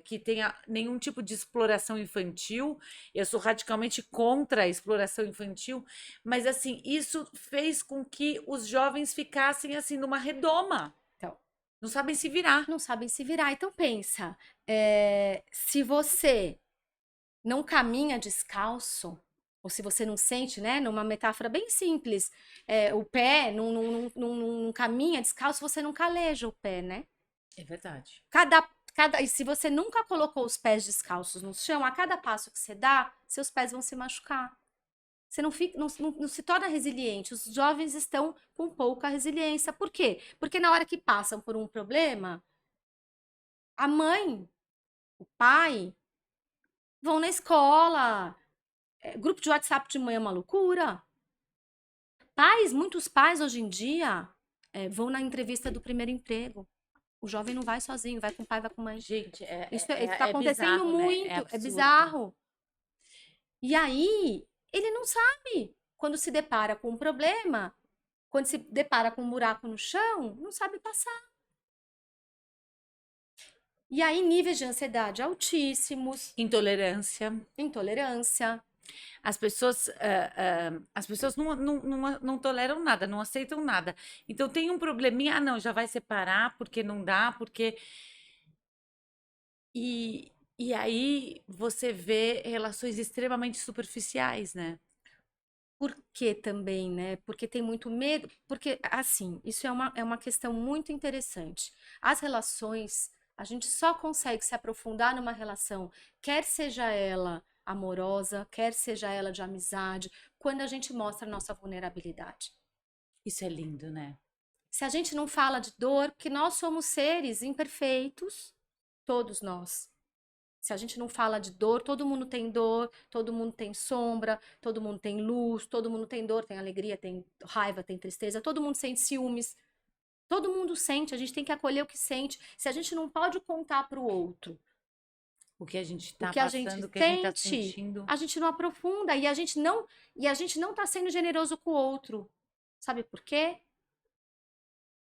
Speaker 1: que tenha nenhum tipo de exploração infantil. Eu sou radicalmente contra a exploração infantil, mas assim, isso fez com que os jovens ficassem assim numa redoma.
Speaker 2: Então,
Speaker 1: Não sabem se virar.
Speaker 2: não sabem se virar. Então, pensa, se você não caminha descalço, ou se você não sente, né, numa metáfora bem simples, o pé não caminha descalço, você não caleja o pé, né?
Speaker 1: É verdade.
Speaker 2: E se você nunca colocou os pés descalços no chão, a cada passo que você dá, seus pés vão se machucar. Você não, fica, não se torna resiliente. Os jovens estão com pouca resiliência. Por quê? Porque na hora que passam por um problema, a mãe, o pai, vão na escola. Grupo de WhatsApp de mãe é uma loucura. Muitos pais hoje em dia vão na entrevista do primeiro emprego. O jovem não vai sozinho, vai com o pai, vai com a mãe.
Speaker 1: Gente,
Speaker 2: Isso está
Speaker 1: é
Speaker 2: acontecendo
Speaker 1: bizarro, né? É
Speaker 2: muito, é
Speaker 1: absurdo.
Speaker 2: bizarro. E aí, ele não sabe. Quando se depara com um problema, quando se depara com um buraco no chão, não sabe passar. E aí, níveis de ansiedade altíssimos,
Speaker 1: Intolerância.
Speaker 2: intolerância.
Speaker 1: As pessoas não toleram nada, não aceitam nada. Então tem um probleminha, ah, não, já vai separar porque não dá, porque. E aí você vê relações extremamente superficiais, né?
Speaker 2: Por que também, né? Porque tem muito medo. Porque, assim, isso é uma questão muito interessante. As relações, a gente só consegue se aprofundar numa relação, quer seja ela amorosa, quer seja ela de amizade, quando a gente mostra a nossa vulnerabilidade.
Speaker 1: Isso é lindo, né?
Speaker 2: Se a gente não fala de dor, porque nós somos seres imperfeitos, todos nós. Se a gente não fala de dor, todo mundo tem sombra, todo mundo tem luz, todo mundo tem dor, tem alegria, tem raiva, tem tristeza, todo mundo sente ciúmes. Todo mundo sente, a gente tem que acolher o que sente. Se a gente não pode contar para o outro
Speaker 1: O que a gente
Speaker 2: o
Speaker 1: tá
Speaker 2: que a gente
Speaker 1: passando, o que a gente tá
Speaker 2: sente,
Speaker 1: sentindo.
Speaker 2: a gente não aprofunda e a gente não está sendo generoso com o outro. Sabe por quê?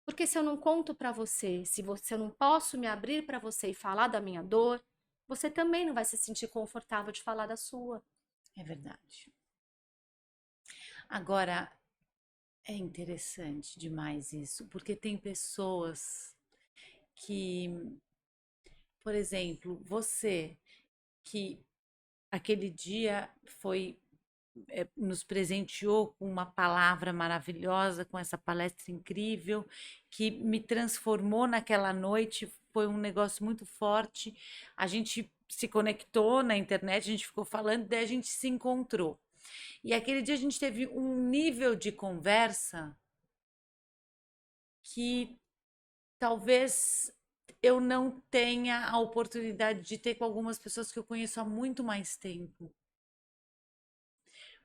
Speaker 2: Porque se eu não conto para você, se eu não posso me abrir para você e falar da minha dor, você também não vai se sentir confortável de falar da sua.
Speaker 1: É verdade. Agora, é interessante demais isso, porque tem pessoas que, por exemplo, você que aquele dia foi nos presenteou com uma palavra maravilhosa, com essa palestra incrível, que me transformou naquela noite. Foi um negócio muito forte. A gente se conectou na internet, a gente ficou falando, daí a gente se encontrou. E aquele dia a gente teve um nível de conversa que talvez eu não tenha a oportunidade de ter com algumas pessoas que eu conheço há muito mais tempo.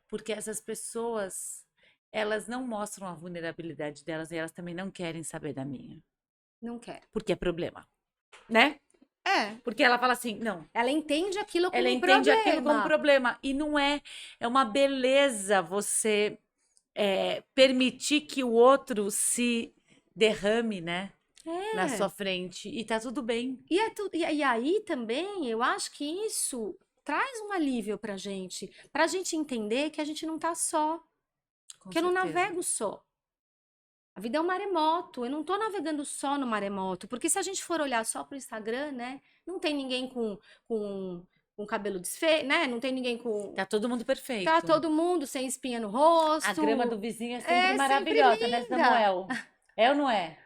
Speaker 1: Porque essas pessoas, elas não mostram a vulnerabilidade delas e elas também não querem saber da minha.
Speaker 2: Não quero.
Speaker 1: Porque é problema, né?
Speaker 2: É,
Speaker 1: Porque ela fala assim, não,
Speaker 2: ela entende aquilo
Speaker 1: ela
Speaker 2: como um
Speaker 1: entende aquilo como
Speaker 2: problema.
Speaker 1: problema. E não é, é uma beleza você permitir que o outro se derrame, né? Na sua
Speaker 2: É.
Speaker 1: frente. E tá tudo bem.
Speaker 2: E aí também eu acho que isso traz um alívio pra gente entender que a gente não tá só,
Speaker 1: Com
Speaker 2: que eu não
Speaker 1: certeza.
Speaker 2: navego só. A vida é um maremoto. Eu não tô navegando só no maremoto. Porque se a gente for olhar só pro Instagram, né? Não tem ninguém com cabelo desfeito, né? Não tem ninguém com.
Speaker 1: Tá todo mundo
Speaker 2: Tá
Speaker 1: perfeito.
Speaker 2: todo mundo sem espinha no
Speaker 1: A grama do
Speaker 2: rosto.
Speaker 1: vizinho é sempre
Speaker 2: É sempre
Speaker 1: maravilhosa, né,
Speaker 2: linda.
Speaker 1: Samuel? É ou não é?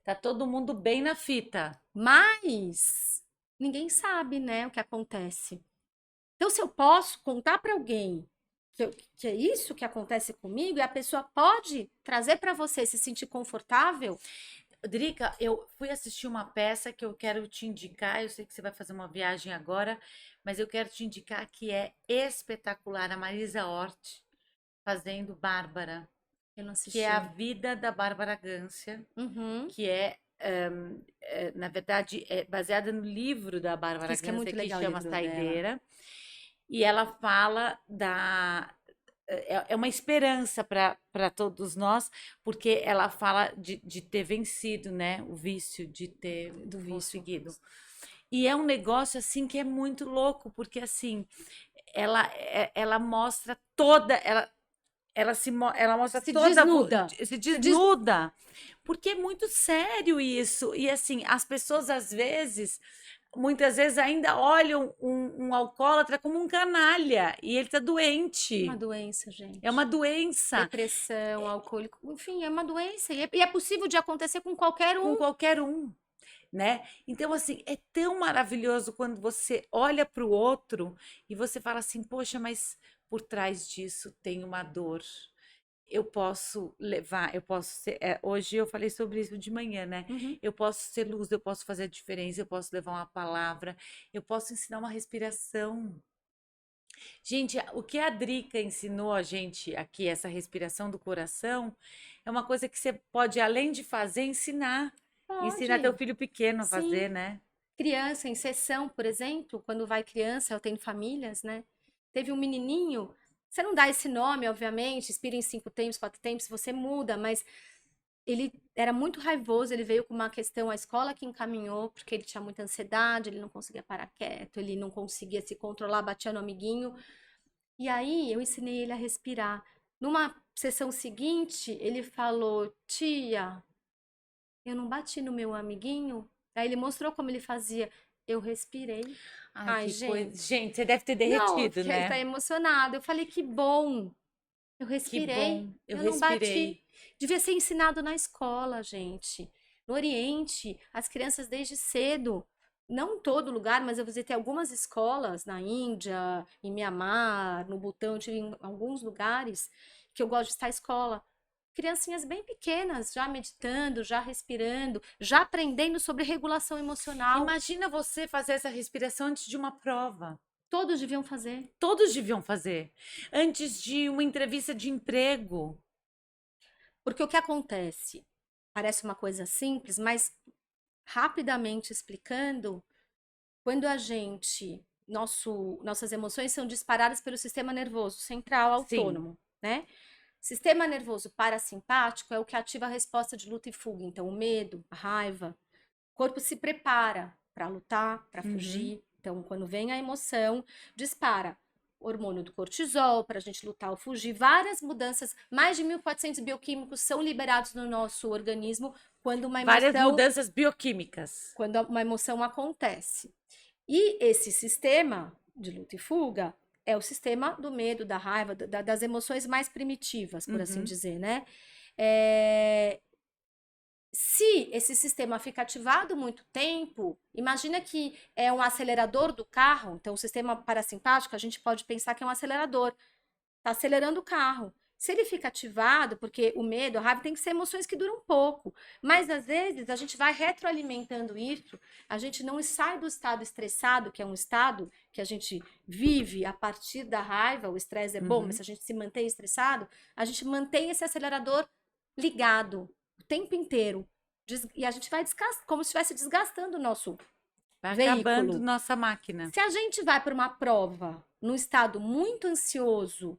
Speaker 1: Tá todo mundo bem na fita.
Speaker 2: Mas ninguém sabe, né, o que acontece. Então, se eu posso contar para alguém que é isso que acontece comigo, e a pessoa pode trazer para você se sentir confortável.
Speaker 1: Drica, eu fui assistir uma peça que eu quero te indicar. Eu sei que você vai fazer uma viagem agora, mas eu quero te indicar que é espetacular. A Marisa Hort fazendo Bárbara,
Speaker 2: Eu não
Speaker 1: que é a
Speaker 2: assisti.
Speaker 1: vida da Bárbara Gância,
Speaker 2: Uhum.
Speaker 1: que na verdade, é baseada no livro da Bárbara
Speaker 2: Diz que é
Speaker 1: Gância,
Speaker 2: muito
Speaker 1: que
Speaker 2: legal o
Speaker 1: chama
Speaker 2: livro dela.
Speaker 1: Saideira. E ela fala é uma esperança para todos nós, porque ela fala de ter vencido, né? O vício, de ter
Speaker 2: Do vício.
Speaker 1: conseguido. E é um negócio assim que é muito louco, porque assim, ela mostra toda, ela mostra
Speaker 2: Se
Speaker 1: toda,
Speaker 2: desnuda.
Speaker 1: se
Speaker 2: Se des...
Speaker 1: desnuda, porque é muito sério isso. E assim, as pessoas às vezes, muitas vezes ainda olham um alcoólatra como um canalha e ele está
Speaker 2: Uma
Speaker 1: doente.
Speaker 2: doença,
Speaker 1: É uma
Speaker 2: gente.
Speaker 1: doença
Speaker 2: Depressão, alcoólico, enfim, é uma doença. E é possível de acontecer com qualquer
Speaker 1: com
Speaker 2: um.
Speaker 1: qualquer um, né? Então, assim, é tão maravilhoso quando você olha para o outro e você fala assim: poxa, mas por trás disso tem uma dor. Eu posso levar, eu posso ser. Hoje eu falei sobre isso de manhã, né?
Speaker 2: Uhum.
Speaker 1: Eu posso ser luz, eu posso fazer a diferença, eu posso levar uma palavra, eu posso ensinar uma respiração. Gente, o que a Drica ensinou a gente aqui, essa respiração do coração, é uma coisa que você pode, além de fazer, ensinar. Ensinar teu
Speaker 2: Pode,
Speaker 1: filho pequeno a
Speaker 2: sim.
Speaker 1: fazer, né?
Speaker 2: Criança em sessão, por exemplo, quando vai criança, eu tenho famílias, né? Teve um menininho, você não dá esse nome, obviamente, inspira em 5 tempos, 4 tempos, você muda, mas ele era muito raivoso, ele veio com uma questão, a escola que encaminhou, porque ele tinha muita ansiedade, ele não conseguia parar quieto, ele não conseguia se controlar, batia no amiguinho. E aí eu ensinei ele a respirar. Numa sessão seguinte, ele falou: Tia, eu não bati no meu amiguinho. Aí ele mostrou como ele fazia. Eu respirei.
Speaker 1: Ai,
Speaker 2: Ai,
Speaker 1: que coisa.
Speaker 2: gente.
Speaker 1: Gente, você deve ter
Speaker 2: Não,
Speaker 1: derretido,
Speaker 2: fiquei tá
Speaker 1: né?
Speaker 2: emocionada. Eu falei: Que bom. Eu
Speaker 1: Que
Speaker 2: respirei.
Speaker 1: bom, eu
Speaker 2: Eu não bati.
Speaker 1: respirei.
Speaker 2: Devia ser ensinado na escola, gente. No Oriente, as crianças desde cedo, não em todo lugar, mas eu visitei algumas escolas na Índia, em Mianmar, no Butão, eu tive em alguns lugares que eu gosto de estar escola. Criancinhas bem pequenas, já meditando, já respirando, já aprendendo sobre regulação emocional.
Speaker 1: Imagina você fazer essa respiração antes de uma prova.
Speaker 2: Todos deviam fazer.
Speaker 1: Todos deviam fazer. Antes de uma entrevista de emprego.
Speaker 2: Porque o que acontece? Parece uma coisa simples, mas rapidamente explicando, quando a gente, nossas emoções são disparadas pelo sistema nervoso central
Speaker 1: Sim.
Speaker 2: autônomo, né? Sistema nervoso parasimpático é o que ativa a resposta de luta e fuga. Então, o medo, a raiva, o corpo se prepara para lutar, para
Speaker 1: Uhum.
Speaker 2: fugir. Então, quando vem a emoção, dispara o hormônio do cortisol para a gente lutar ou fugir. Várias mudanças, mais de 1.400 bioquímicos são liberados no nosso organismo
Speaker 1: Várias mudanças bioquímicas.
Speaker 2: quando uma emoção acontece. E esse sistema de luta e fuga é o sistema do medo, da raiva, das emoções mais primitivas, por assim
Speaker 1: Uhum.
Speaker 2: dizer, né? É, se esse sistema fica ativado muito tempo, imagina que é um acelerador do carro, então o sistema parasimpático, a gente pode pensar que é um acelerador, está acelerando o carro. Se ele fica ativado, porque o medo, a raiva tem que ser emoções que duram pouco, mas às vezes a gente vai retroalimentando isso, a gente não sai do estado estressado, que é um estado que a gente vive a partir da raiva, o estresse é bom, mas
Speaker 1: Uhum.
Speaker 2: se a gente se mantém estressado, a gente mantém esse acelerador ligado o tempo inteiro. E a gente vai desgastando, como se estivesse desgastando o nosso
Speaker 1: Vai acabando
Speaker 2: veículo.
Speaker 1: nossa máquina.
Speaker 2: Se a gente vai para uma prova num estado muito ansioso,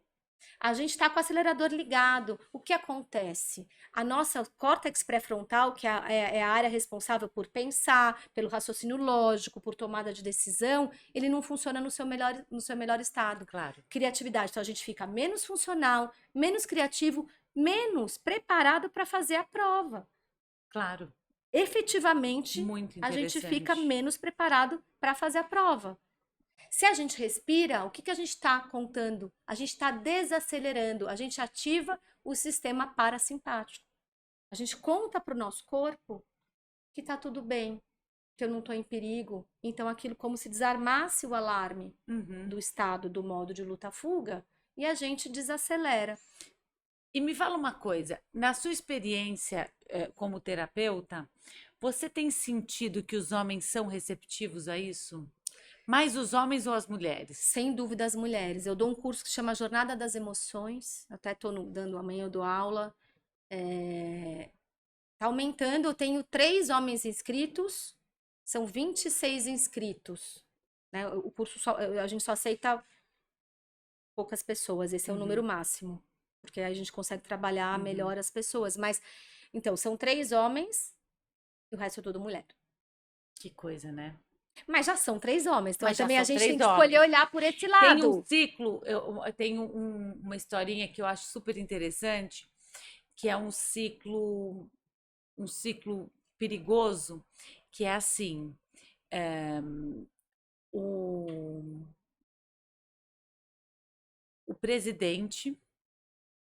Speaker 2: a gente está com o acelerador ligado. O que acontece? A nossa córtex pré-frontal, que é a área responsável por pensar, pelo raciocínio lógico, por tomada de decisão, ele não funciona no seu melhor estado.
Speaker 1: Claro.
Speaker 2: Criatividade. Então a gente fica menos funcional, menos criativo menos preparado para fazer a prova.
Speaker 1: Claro,
Speaker 2: Efetivamente,
Speaker 1: muito
Speaker 2: a gente fica
Speaker 1: interessante.
Speaker 2: menos preparado para fazer a prova. Se a gente respira, o que que a gente está contando? A gente está desacelerando, a gente ativa o sistema parasimpático. A gente conta para o nosso corpo que está tudo bem, que eu não estou em perigo. Então, aquilo como se desarmasse o alarme
Speaker 1: Uhum.
Speaker 2: do estado, do modo de luta-fuga, e a gente desacelera.
Speaker 1: E me fala uma coisa, na sua experiência, como terapeuta, você tem sentido que os homens são receptivos a isso? Mais os homens ou as mulheres?
Speaker 2: Sem dúvida, as mulheres. Eu dou um curso que chama Jornada das Emoções, até estou dando amanhã, eu dou aula. Tá aumentando, eu tenho 3 homens inscritos, são 26 inscritos. Né? O curso a gente só aceita poucas pessoas, esse é o número
Speaker 1: Uhum,
Speaker 2: máximo, porque aí a gente consegue trabalhar
Speaker 1: uhum.
Speaker 2: melhor as pessoas. Mas, então, são 3 homens e o resto é tudo mulher.
Speaker 1: Que coisa, né?
Speaker 2: Mas já são 3 homens, então aí
Speaker 1: Mas já
Speaker 2: também a
Speaker 1: são
Speaker 2: gente tem
Speaker 1: três
Speaker 2: que escolher
Speaker 1: homens.
Speaker 2: olhar por esse
Speaker 1: Tem um
Speaker 2: lado.
Speaker 1: ciclo, eu tenho uma historinha que eu acho super interessante, que é um ciclo perigoso, que é assim, eh, o, o presidente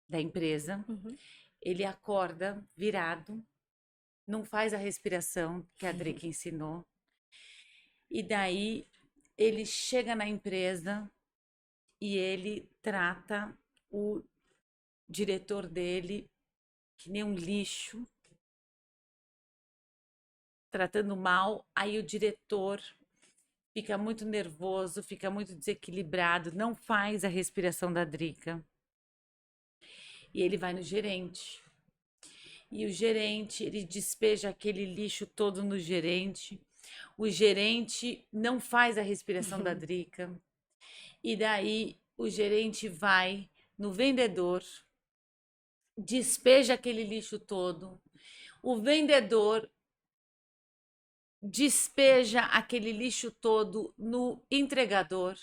Speaker 1: da empresa,
Speaker 2: Uhum.
Speaker 1: ele acorda virado, não faz a respiração que a Drake ensinou, e daí ele chega na empresa e ele trata o diretor dele que nem um lixo, tratando mal, aí o diretor fica muito nervoso, fica muito desequilibrado, não faz a respiração da Drica. E ele vai no gerente. E o gerente, ele despeja aquele lixo todo no gerente. O gerente não faz a respiração da Drica. E daí o gerente vai no vendedor, despeja aquele lixo todo. O vendedor despeja aquele lixo todo no entregador.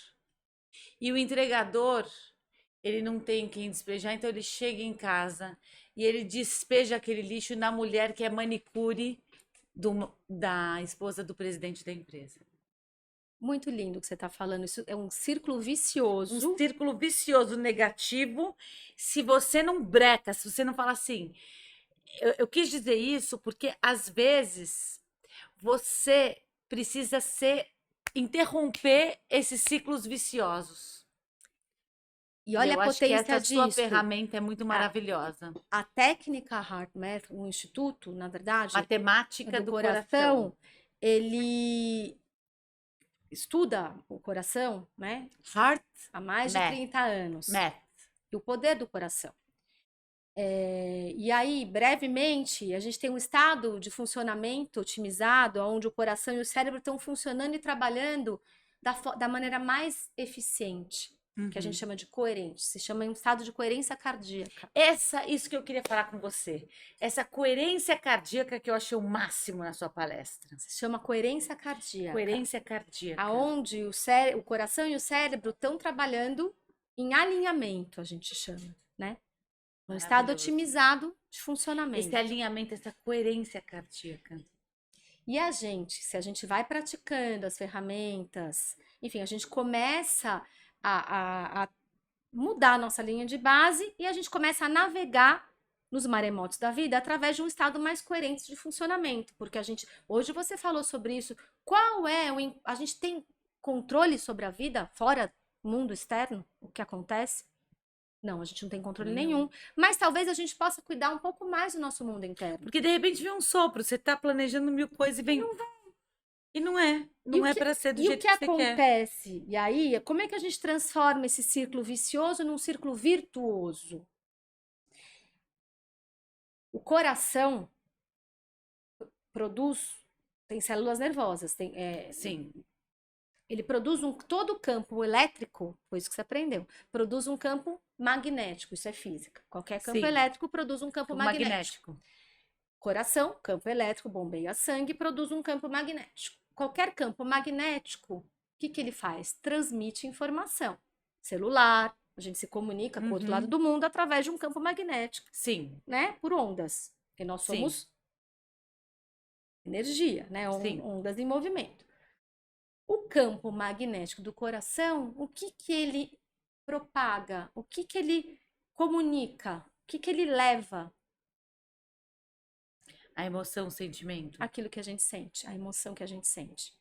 Speaker 1: E o entregador, ele não tem quem despejar, então ele chega em casa e ele despeja aquele lixo na mulher que é manicure da esposa do presidente da empresa.
Speaker 2: Muito lindo o que você está falando. Isso é um círculo
Speaker 1: Um
Speaker 2: vicioso.
Speaker 1: círculo vicioso negativo. Se você não breca, se você não fala assim, eu quis dizer isso porque às vezes você precisa interromper esses ciclos viciosos.
Speaker 2: E
Speaker 1: E
Speaker 2: olha a
Speaker 1: eu acho que
Speaker 2: potência
Speaker 1: essa sua
Speaker 2: disso.
Speaker 1: ferramenta é muito
Speaker 2: A,
Speaker 1: maravilhosa.
Speaker 2: a técnica HeartMath, o instituto, na verdade,
Speaker 1: Matemática
Speaker 2: do
Speaker 1: do coração.
Speaker 2: coração, ele estuda o coração, né,
Speaker 1: Heart
Speaker 2: há mais de
Speaker 1: Math.
Speaker 2: 30 anos.
Speaker 1: Math.
Speaker 2: E o poder do coração. E aí, brevemente, a gente tem um estado de funcionamento otimizado, onde o coração e o cérebro estão funcionando e trabalhando da maneira mais eficiente, que a gente
Speaker 1: Uhum.
Speaker 2: chama de coerente, se chama um estado de coerência cardíaca.
Speaker 1: Isso que eu queria falar com você. Essa coerência cardíaca que eu achei o máximo na sua palestra.
Speaker 2: Se chama coerência cardíaca,
Speaker 1: Coerência cardíaca.
Speaker 2: aonde o coração e o cérebro estão trabalhando em alinhamento, a gente chama, né? Um estado
Speaker 1: Maravilhoso.
Speaker 2: otimizado de
Speaker 1: Esse
Speaker 2: funcionamento.
Speaker 1: alinhamento, essa coerência cardíaca.
Speaker 2: E a gente, se a gente vai praticando as ferramentas, enfim, a gente começa a mudar a nossa linha de base e a gente começa a navegar nos maremotos da vida através de um estado mais coerente de funcionamento. Porque hoje você falou sobre isso. A gente tem controle sobre a vida fora do mundo externo, o que acontece? Não, a gente não tem controle
Speaker 1: Nenhum.
Speaker 2: nenhum. Mas talvez a gente possa cuidar um pouco mais do nosso mundo interno.
Speaker 1: Porque de repente vem um sopro, você tá planejando mil coisas e vem. E não é.
Speaker 2: E
Speaker 1: Não é para ser do
Speaker 2: o
Speaker 1: jeito
Speaker 2: que
Speaker 1: que você quer.
Speaker 2: acontece? E aí, como é que a gente transforma esse círculo vicioso num círculo virtuoso? O coração produz, tem células nervosas,
Speaker 1: Sim,
Speaker 2: ele produz todo o campo elétrico, foi isso que você aprendeu, produz um campo magnético, isso é física. Qualquer campo
Speaker 1: sim.
Speaker 2: elétrico produz um campo
Speaker 1: O
Speaker 2: magnético.
Speaker 1: magnético.
Speaker 2: Coração, campo elétrico, bombeia sangue, produz um campo magnético. Qualquer campo magnético, o que ele faz? Transmite informação. Celular, A gente se comunica com o outro lado
Speaker 1: Uhum.
Speaker 2: do mundo através de um campo magnético,
Speaker 1: Sim,
Speaker 2: né? Por ondas. Porque nós
Speaker 1: sim,
Speaker 2: somos energia, né?
Speaker 1: sim.
Speaker 2: Ondas em movimento. O campo magnético do coração, o que que ele propaga? O que que ele comunica? O que que ele leva?
Speaker 1: A emoção, o sentimento.
Speaker 2: Aquilo que a gente sente, a emoção que a gente sente.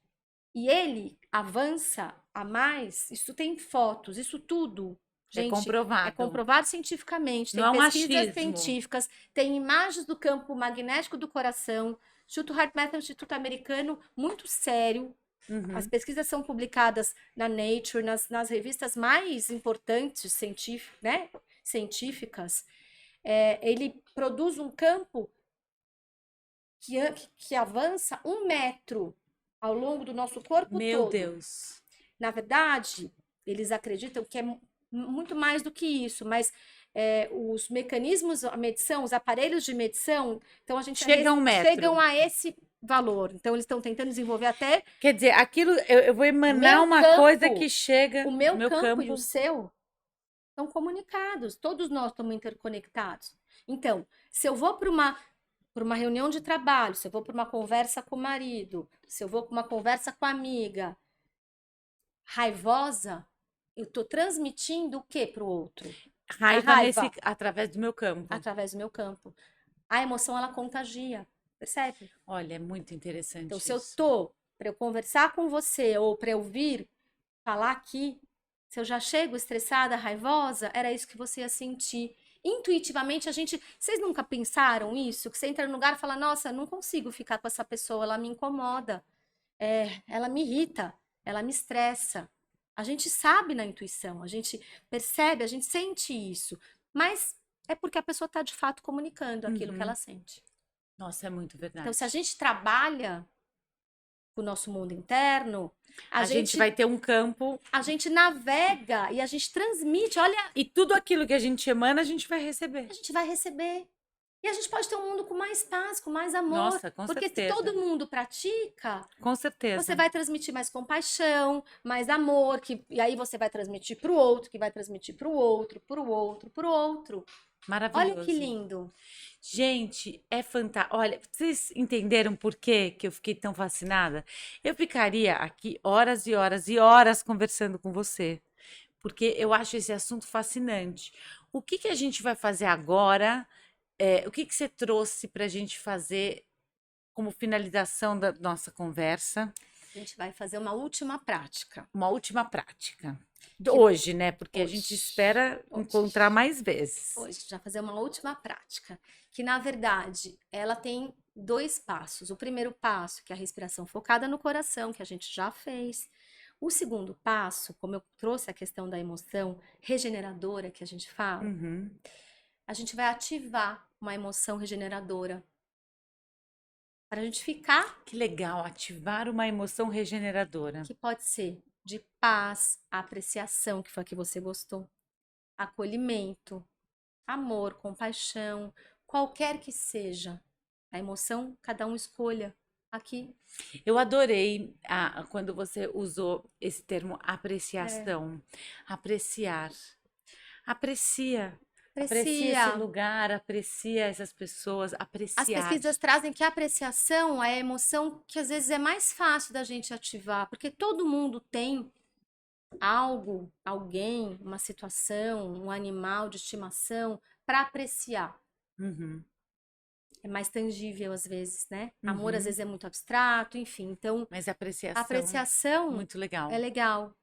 Speaker 2: E ele avança a mais, isso tem fotos, isso tudo,
Speaker 1: É
Speaker 2: gente, é
Speaker 1: comprovado.
Speaker 2: comprovado cientificamente,
Speaker 1: Não
Speaker 2: tem
Speaker 1: é um
Speaker 2: pesquisas
Speaker 1: achismo.
Speaker 2: científicas, tem imagens do campo magnético do coração. Instituto HeartMath é um instituto americano muito sério. As
Speaker 1: Uhum.
Speaker 2: pesquisas são publicadas na Nature, nas revistas mais importantes né, científicas. Ele produz um campo que avança 1 metro ao longo do nosso corpo
Speaker 1: Meu
Speaker 2: todo.
Speaker 1: Deus.
Speaker 2: Na verdade, eles acreditam que é muito mais do que isso, mas os mecanismos, a medição, os aparelhos de medição, então a gente
Speaker 1: Chega a um
Speaker 2: chegam
Speaker 1: metro.
Speaker 2: a esse valor. Então, eles estão tentando desenvolver até
Speaker 1: Quer dizer, aquilo, eu vou
Speaker 2: o
Speaker 1: emanar
Speaker 2: meu
Speaker 1: uma coisa
Speaker 2: campo,
Speaker 1: que chega
Speaker 2: o
Speaker 1: no
Speaker 2: meu
Speaker 1: meu
Speaker 2: campo e o
Speaker 1: campo.
Speaker 2: seu estão comunicados. Todos nós estamos interconectados. Então, se eu vou para uma reunião de trabalho, se eu vou para uma conversa com o marido, se eu vou para uma conversa com a amiga, raivosa, eu estou transmitindo o que para o outro? A
Speaker 1: Raiva
Speaker 2: raiva
Speaker 1: através do meu campo.
Speaker 2: através do meu campo. A emoção, ela contagia, percebe?
Speaker 1: Olha, é muito
Speaker 2: Então,
Speaker 1: interessante
Speaker 2: se eu
Speaker 1: isso.
Speaker 2: tô para eu conversar com você ou para eu vir falar aqui, se eu já chego estressada, raivosa, era isso que você ia sentir. Intuitivamente, vocês nunca pensaram isso? Que você entra no lugar e fala: Nossa, não consigo ficar com essa pessoa, ela me incomoda, ela me irrita, ela me estressa. A gente sabe na intuição, a gente percebe, a gente sente isso, mas é porque a pessoa está de fato comunicando aquilo que ela
Speaker 1: Uhum.
Speaker 2: sente.
Speaker 1: Nossa, é muito
Speaker 2: Então, se a
Speaker 1: verdade.
Speaker 2: gente trabalha com o nosso mundo interno, a
Speaker 1: A gente
Speaker 2: gente
Speaker 1: vai ter um campo
Speaker 2: a gente navega e a gente transmite. Olha,
Speaker 1: e tudo aquilo que a gente emana, a gente vai receber.
Speaker 2: a gente vai receber. E a gente pode ter um mundo com mais paz, com mais amor.
Speaker 1: Nossa, com
Speaker 2: Porque se
Speaker 1: certeza.
Speaker 2: todo mundo pratica,
Speaker 1: Com
Speaker 2: você
Speaker 1: certeza.
Speaker 2: vai transmitir mais compaixão, mais amor, e aí você vai transmitir para o outro, que vai transmitir para o outro, para o outro, para o outro. Olha que
Speaker 1: Maravilhoso.
Speaker 2: lindo.
Speaker 1: Gente, é fantástico. Olha, vocês entenderam por quê que eu fiquei tão fascinada? Eu ficaria aqui horas e horas e horas conversando com você, porque eu acho esse assunto fascinante. O que que a gente vai fazer agora? O que que você trouxe para a gente fazer como finalização da nossa conversa?
Speaker 2: A gente vai fazer uma última prática.
Speaker 1: Uma última prática.
Speaker 2: Que
Speaker 1: Hoje, né? Porque a gente
Speaker 2: hoje,
Speaker 1: espera
Speaker 2: hoje,
Speaker 1: encontrar mais vezes.
Speaker 2: hoje, já fazer uma última prática. Que na verdade, ela tem 2 passos. O primeiro passo, que é a respiração focada no coração, que a gente já fez. O segundo passo, como eu trouxe a questão da emoção regeneradora que a gente fala,
Speaker 1: Uhum.
Speaker 2: a gente vai ativar uma emoção regeneradora para a gente ficar,
Speaker 1: Que legal, ativar uma emoção regeneradora.
Speaker 2: que pode ser de paz, apreciação, que foi a que você gostou, acolhimento, amor, compaixão, qualquer que seja a emoção, cada um escolha. Aqui
Speaker 1: Eu adorei quando você usou esse termo
Speaker 2: é,
Speaker 1: apreciação. Apreciar. Aprecia. Aprecia esse
Speaker 2: aprecia.
Speaker 1: lugar, aprecia essas pessoas,
Speaker 2: As
Speaker 1: apreciar.
Speaker 2: pesquisas trazem que a apreciação é a emoção que às vezes é mais fácil da gente ativar, porque todo mundo tem algo, alguém, uma situação, um animal de estimação para apreciar.
Speaker 1: Uhum,
Speaker 2: É mais tangível às vezes, né? Amor às
Speaker 1: uhum.
Speaker 2: vezes é muito abstrato, enfim. Então,
Speaker 1: Mas
Speaker 2: a
Speaker 1: apreciação,
Speaker 2: apreciação
Speaker 1: muito
Speaker 2: é
Speaker 1: legal.
Speaker 2: legal.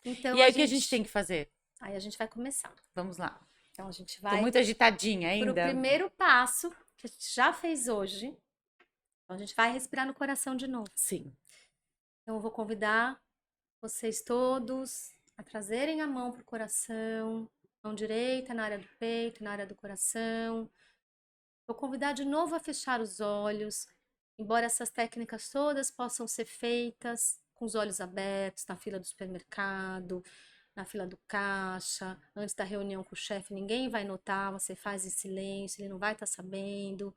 Speaker 2: Então
Speaker 1: E aí, o que a gente tem que fazer?
Speaker 2: aí a gente vai começar.
Speaker 1: Vamos lá.
Speaker 2: Então a gente
Speaker 1: Tô
Speaker 2: vai
Speaker 1: muito agitadinha
Speaker 2: para o
Speaker 1: ainda.
Speaker 2: primeiro passo que a gente já fez hoje. Então a gente vai respirar no coração de novo.
Speaker 1: Sim.
Speaker 2: Então eu vou convidar vocês todos a trazerem a mão para o coração, mão direita na área do peito, na área do coração. Vou convidar de novo a fechar os olhos, embora essas técnicas todas possam ser feitas com os olhos abertos, na fila do supermercado, na fila do caixa, antes da reunião com o chefe, ninguém vai notar, você faz em silêncio, ele não vai estar sabendo.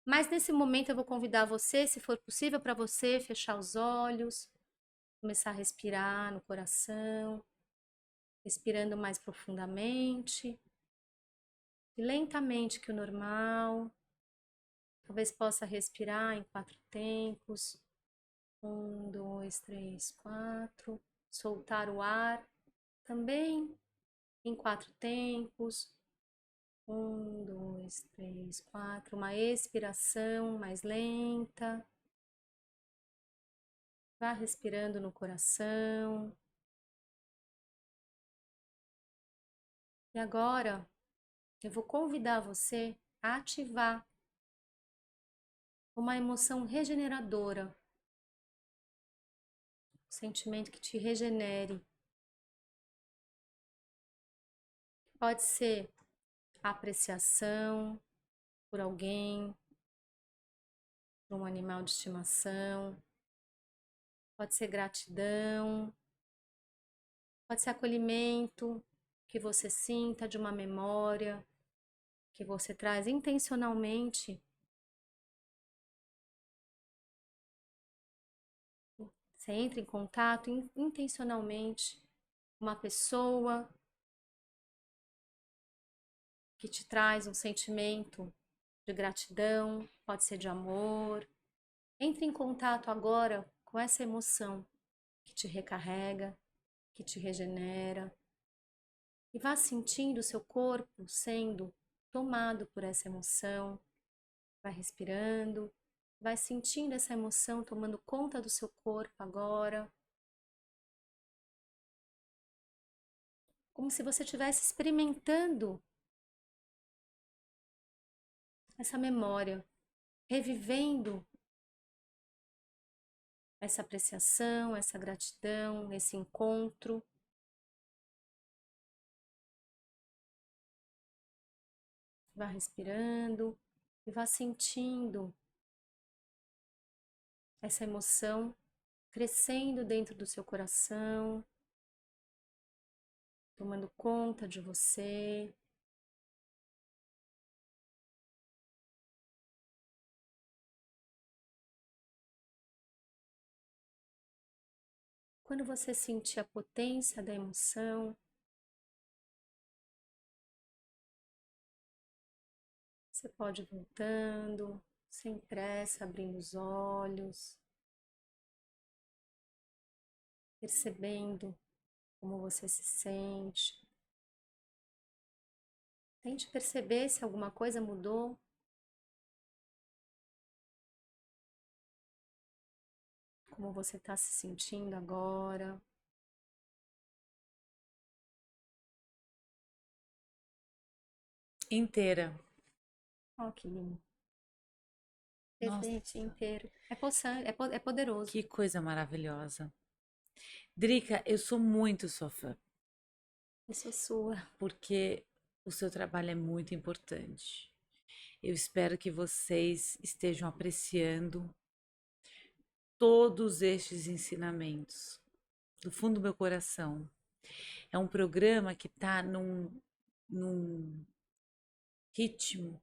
Speaker 2: Mas nesse momento eu vou convidar você, se for possível para você, fechar os olhos, começar a respirar no coração. respirando mais profundamente e lentamente que o normal. Talvez possa respirar em 4 tempos. 1, 2, 3, 4. Soltar o ar também em 4 tempos. 1, 2, 3, 4. Uma expiração mais lenta. Vá respirando no coração. E agora eu vou convidar você a ativar uma emoção regeneradora, um sentimento que te regenere. Pode ser a apreciação por alguém, por um animal de estimação, pode ser gratidão, pode ser acolhimento que você sinta de uma memória que você traz intencionalmente. Você entra em contato intencionalmente com uma pessoa que te traz um sentimento de gratidão, pode ser de amor. Entre em contato agora com essa emoção que te recarrega, que te regenera. E vá sentindo o seu corpo sendo tomado por essa emoção. Vai respirando, vai sentindo essa emoção tomando conta do seu corpo agora. Como se você estivesse experimentando essa memória, revivendo essa apreciação, essa gratidão, esse encontro. Vá respirando e vá sentindo essa emoção crescendo dentro do seu coração, tomando conta de você. Quando você sentir a potência da emoção, você pode ir voltando, sem pressa, abrindo os olhos, percebendo como você se sente. Tente perceber se alguma coisa mudou. Como você está se sentindo agora.
Speaker 1: Inteira.
Speaker 2: Ó, que lindo.
Speaker 1: Nossa,
Speaker 2: Presente inteiro. É poderoso.
Speaker 1: que coisa maravilhosa. Drica, eu sou muito sua fã,
Speaker 2: Eu sou sua.
Speaker 1: porque o seu trabalho é muito importante. Eu espero que vocês estejam apreciando todos estes ensinamentos do fundo do meu coração. É um programa que está num ritmo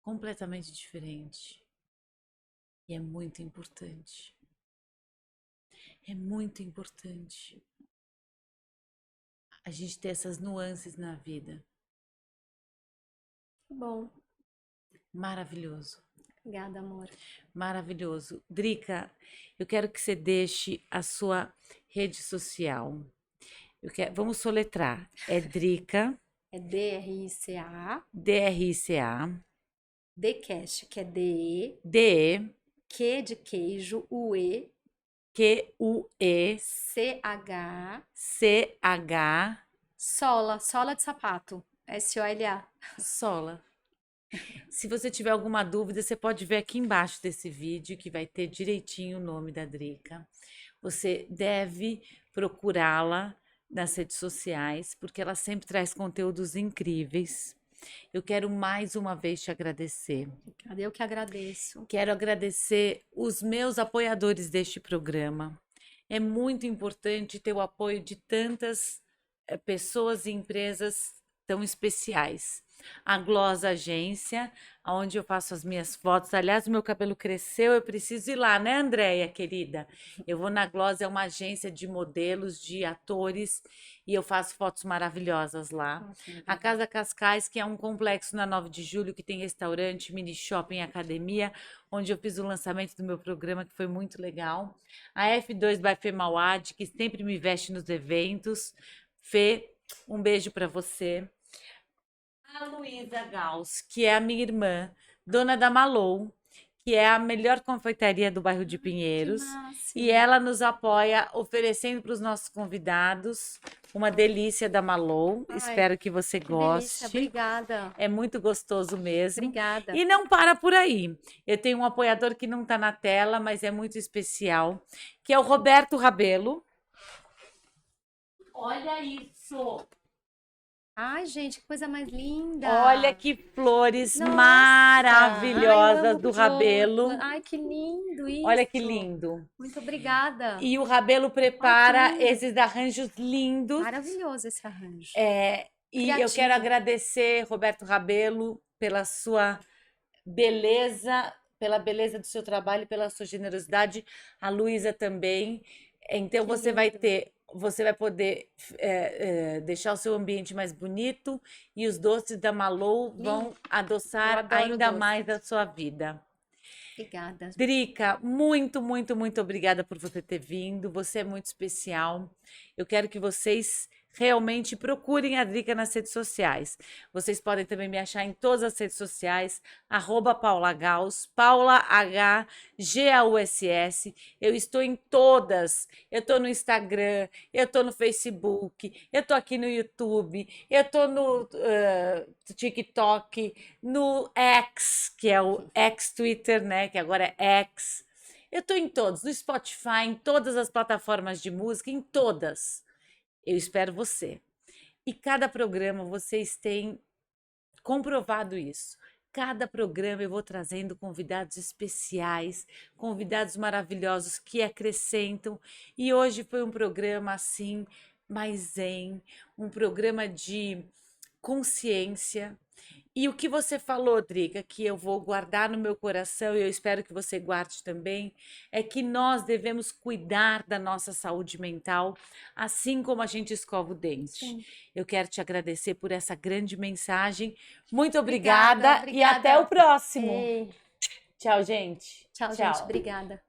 Speaker 1: completamente diferente e é muito importante. É muito importante a gente ter essas nuances na vida.
Speaker 2: Que bom.
Speaker 1: Maravilhoso.
Speaker 2: Obrigada, amor.
Speaker 1: Maravilhoso. Drica, eu quero que você deixe a sua rede social. Vamos soletrar. É Drica,
Speaker 2: É DRICA,
Speaker 1: DRICA,
Speaker 2: Dcast, que é DE,
Speaker 1: DE,
Speaker 2: Q de queijo, UE,
Speaker 1: QUE,
Speaker 2: CH,
Speaker 1: CH,
Speaker 2: sola de sapato, SOLA.
Speaker 1: Sola. Se você tiver alguma dúvida, você pode ver aqui embaixo desse vídeo que vai ter direitinho o nome da Drica. Você deve procurá-la nas redes sociais, porque ela sempre traz conteúdos incríveis. Eu quero mais uma vez te agradecer.
Speaker 2: Eu que agradeço.
Speaker 1: Quero agradecer os meus apoiadores deste programa. É muito importante ter o apoio de tantas pessoas e empresas tão especiais. A Gloss Agência, onde eu faço as minhas fotos. Aliás, o meu cabelo cresceu, eu preciso ir lá, né, Andréia, querida? Eu vou na Gloss, é uma agência de modelos, de atores, e eu faço fotos maravilhosas lá.
Speaker 2: Nossa,
Speaker 1: A Casa Cascais, que é um complexo na 9 de Julho, que tem restaurante, mini shopping, academia, onde eu fiz o lançamento do meu programa, que foi muito legal. A F2 by Fê Mauad, que sempre me veste nos eventos. Fê, um beijo para você. A Luísa Gauss, que é a minha irmã, dona da Malou, que é a melhor confeitaria do bairro de
Speaker 2: que
Speaker 1: Pinheiros.
Speaker 2: máximo.
Speaker 1: E ela nos apoia oferecendo para os nossos convidados uma delícia da Malou.
Speaker 2: Ai,
Speaker 1: Espero que você
Speaker 2: Que delícia,
Speaker 1: goste.
Speaker 2: obrigada.
Speaker 1: É muito gostoso mesmo.
Speaker 2: Obrigada.
Speaker 1: E não para por aí. Eu tenho um apoiador que não está na tela, mas é muito especial, que é o Roberto Rabelo. Olha isso!
Speaker 2: Ai, gente, que coisa mais linda.
Speaker 1: Olha que flores
Speaker 2: Nossa!
Speaker 1: maravilhosas
Speaker 2: Ai, eu amo
Speaker 1: do
Speaker 2: flor.
Speaker 1: Rabelo.
Speaker 2: Ai, que lindo isso.
Speaker 1: Olha que lindo.
Speaker 2: Muito obrigada.
Speaker 1: E o Rabelo prepara
Speaker 2: lindo.
Speaker 1: esses arranjos lindos.
Speaker 2: Maravilhoso esse arranjo.
Speaker 1: E eu
Speaker 2: Criativo.
Speaker 1: quero agradecer, Roberto Rabelo, pela sua beleza, pela beleza do seu trabalho, e pela sua generosidade. A Luísa também. Então
Speaker 2: Que
Speaker 1: você vai
Speaker 2: lindo.
Speaker 1: você vai poder deixar o seu ambiente mais bonito e os doces da Malou vão
Speaker 2: Eu
Speaker 1: adoçar
Speaker 2: adoro
Speaker 1: ainda
Speaker 2: doce.
Speaker 1: mais a sua vida.
Speaker 2: Obrigada.
Speaker 1: Drica, muito, muito, muito obrigada por você ter vindo. Você é muito especial. Eu quero que vocês realmente procurem a Drica nas redes sociais. Vocês podem também me achar em todas as redes sociais, @PaulaGauss, Paula HGAUSS. Eu estou em todas. Eu estou no Instagram, eu estou no Facebook, eu estou aqui no YouTube, eu estou no TikTok, no X, que é o ex-Twitter, né? Que agora é X. Eu estou em todos, no Spotify, em todas as plataformas de música, em todas. Eu espero você. E cada programa vocês têm comprovado isso. Cada programa eu vou trazendo convidados especiais, convidados maravilhosos que acrescentam. E hoje foi um programa assim, mais zen, um programa de consciência. E o que você falou, Drica, que eu vou guardar no meu coração e eu espero que você guarde também, é que nós devemos cuidar da nossa saúde mental, assim como a gente escova o dente.
Speaker 2: Sim.
Speaker 1: Eu quero te agradecer por essa grande mensagem. Muito
Speaker 2: Obrigada,
Speaker 1: obrigada e até o próximo.
Speaker 2: Ei,
Speaker 1: Tchau, gente.
Speaker 2: tchau, gente. Obrigada.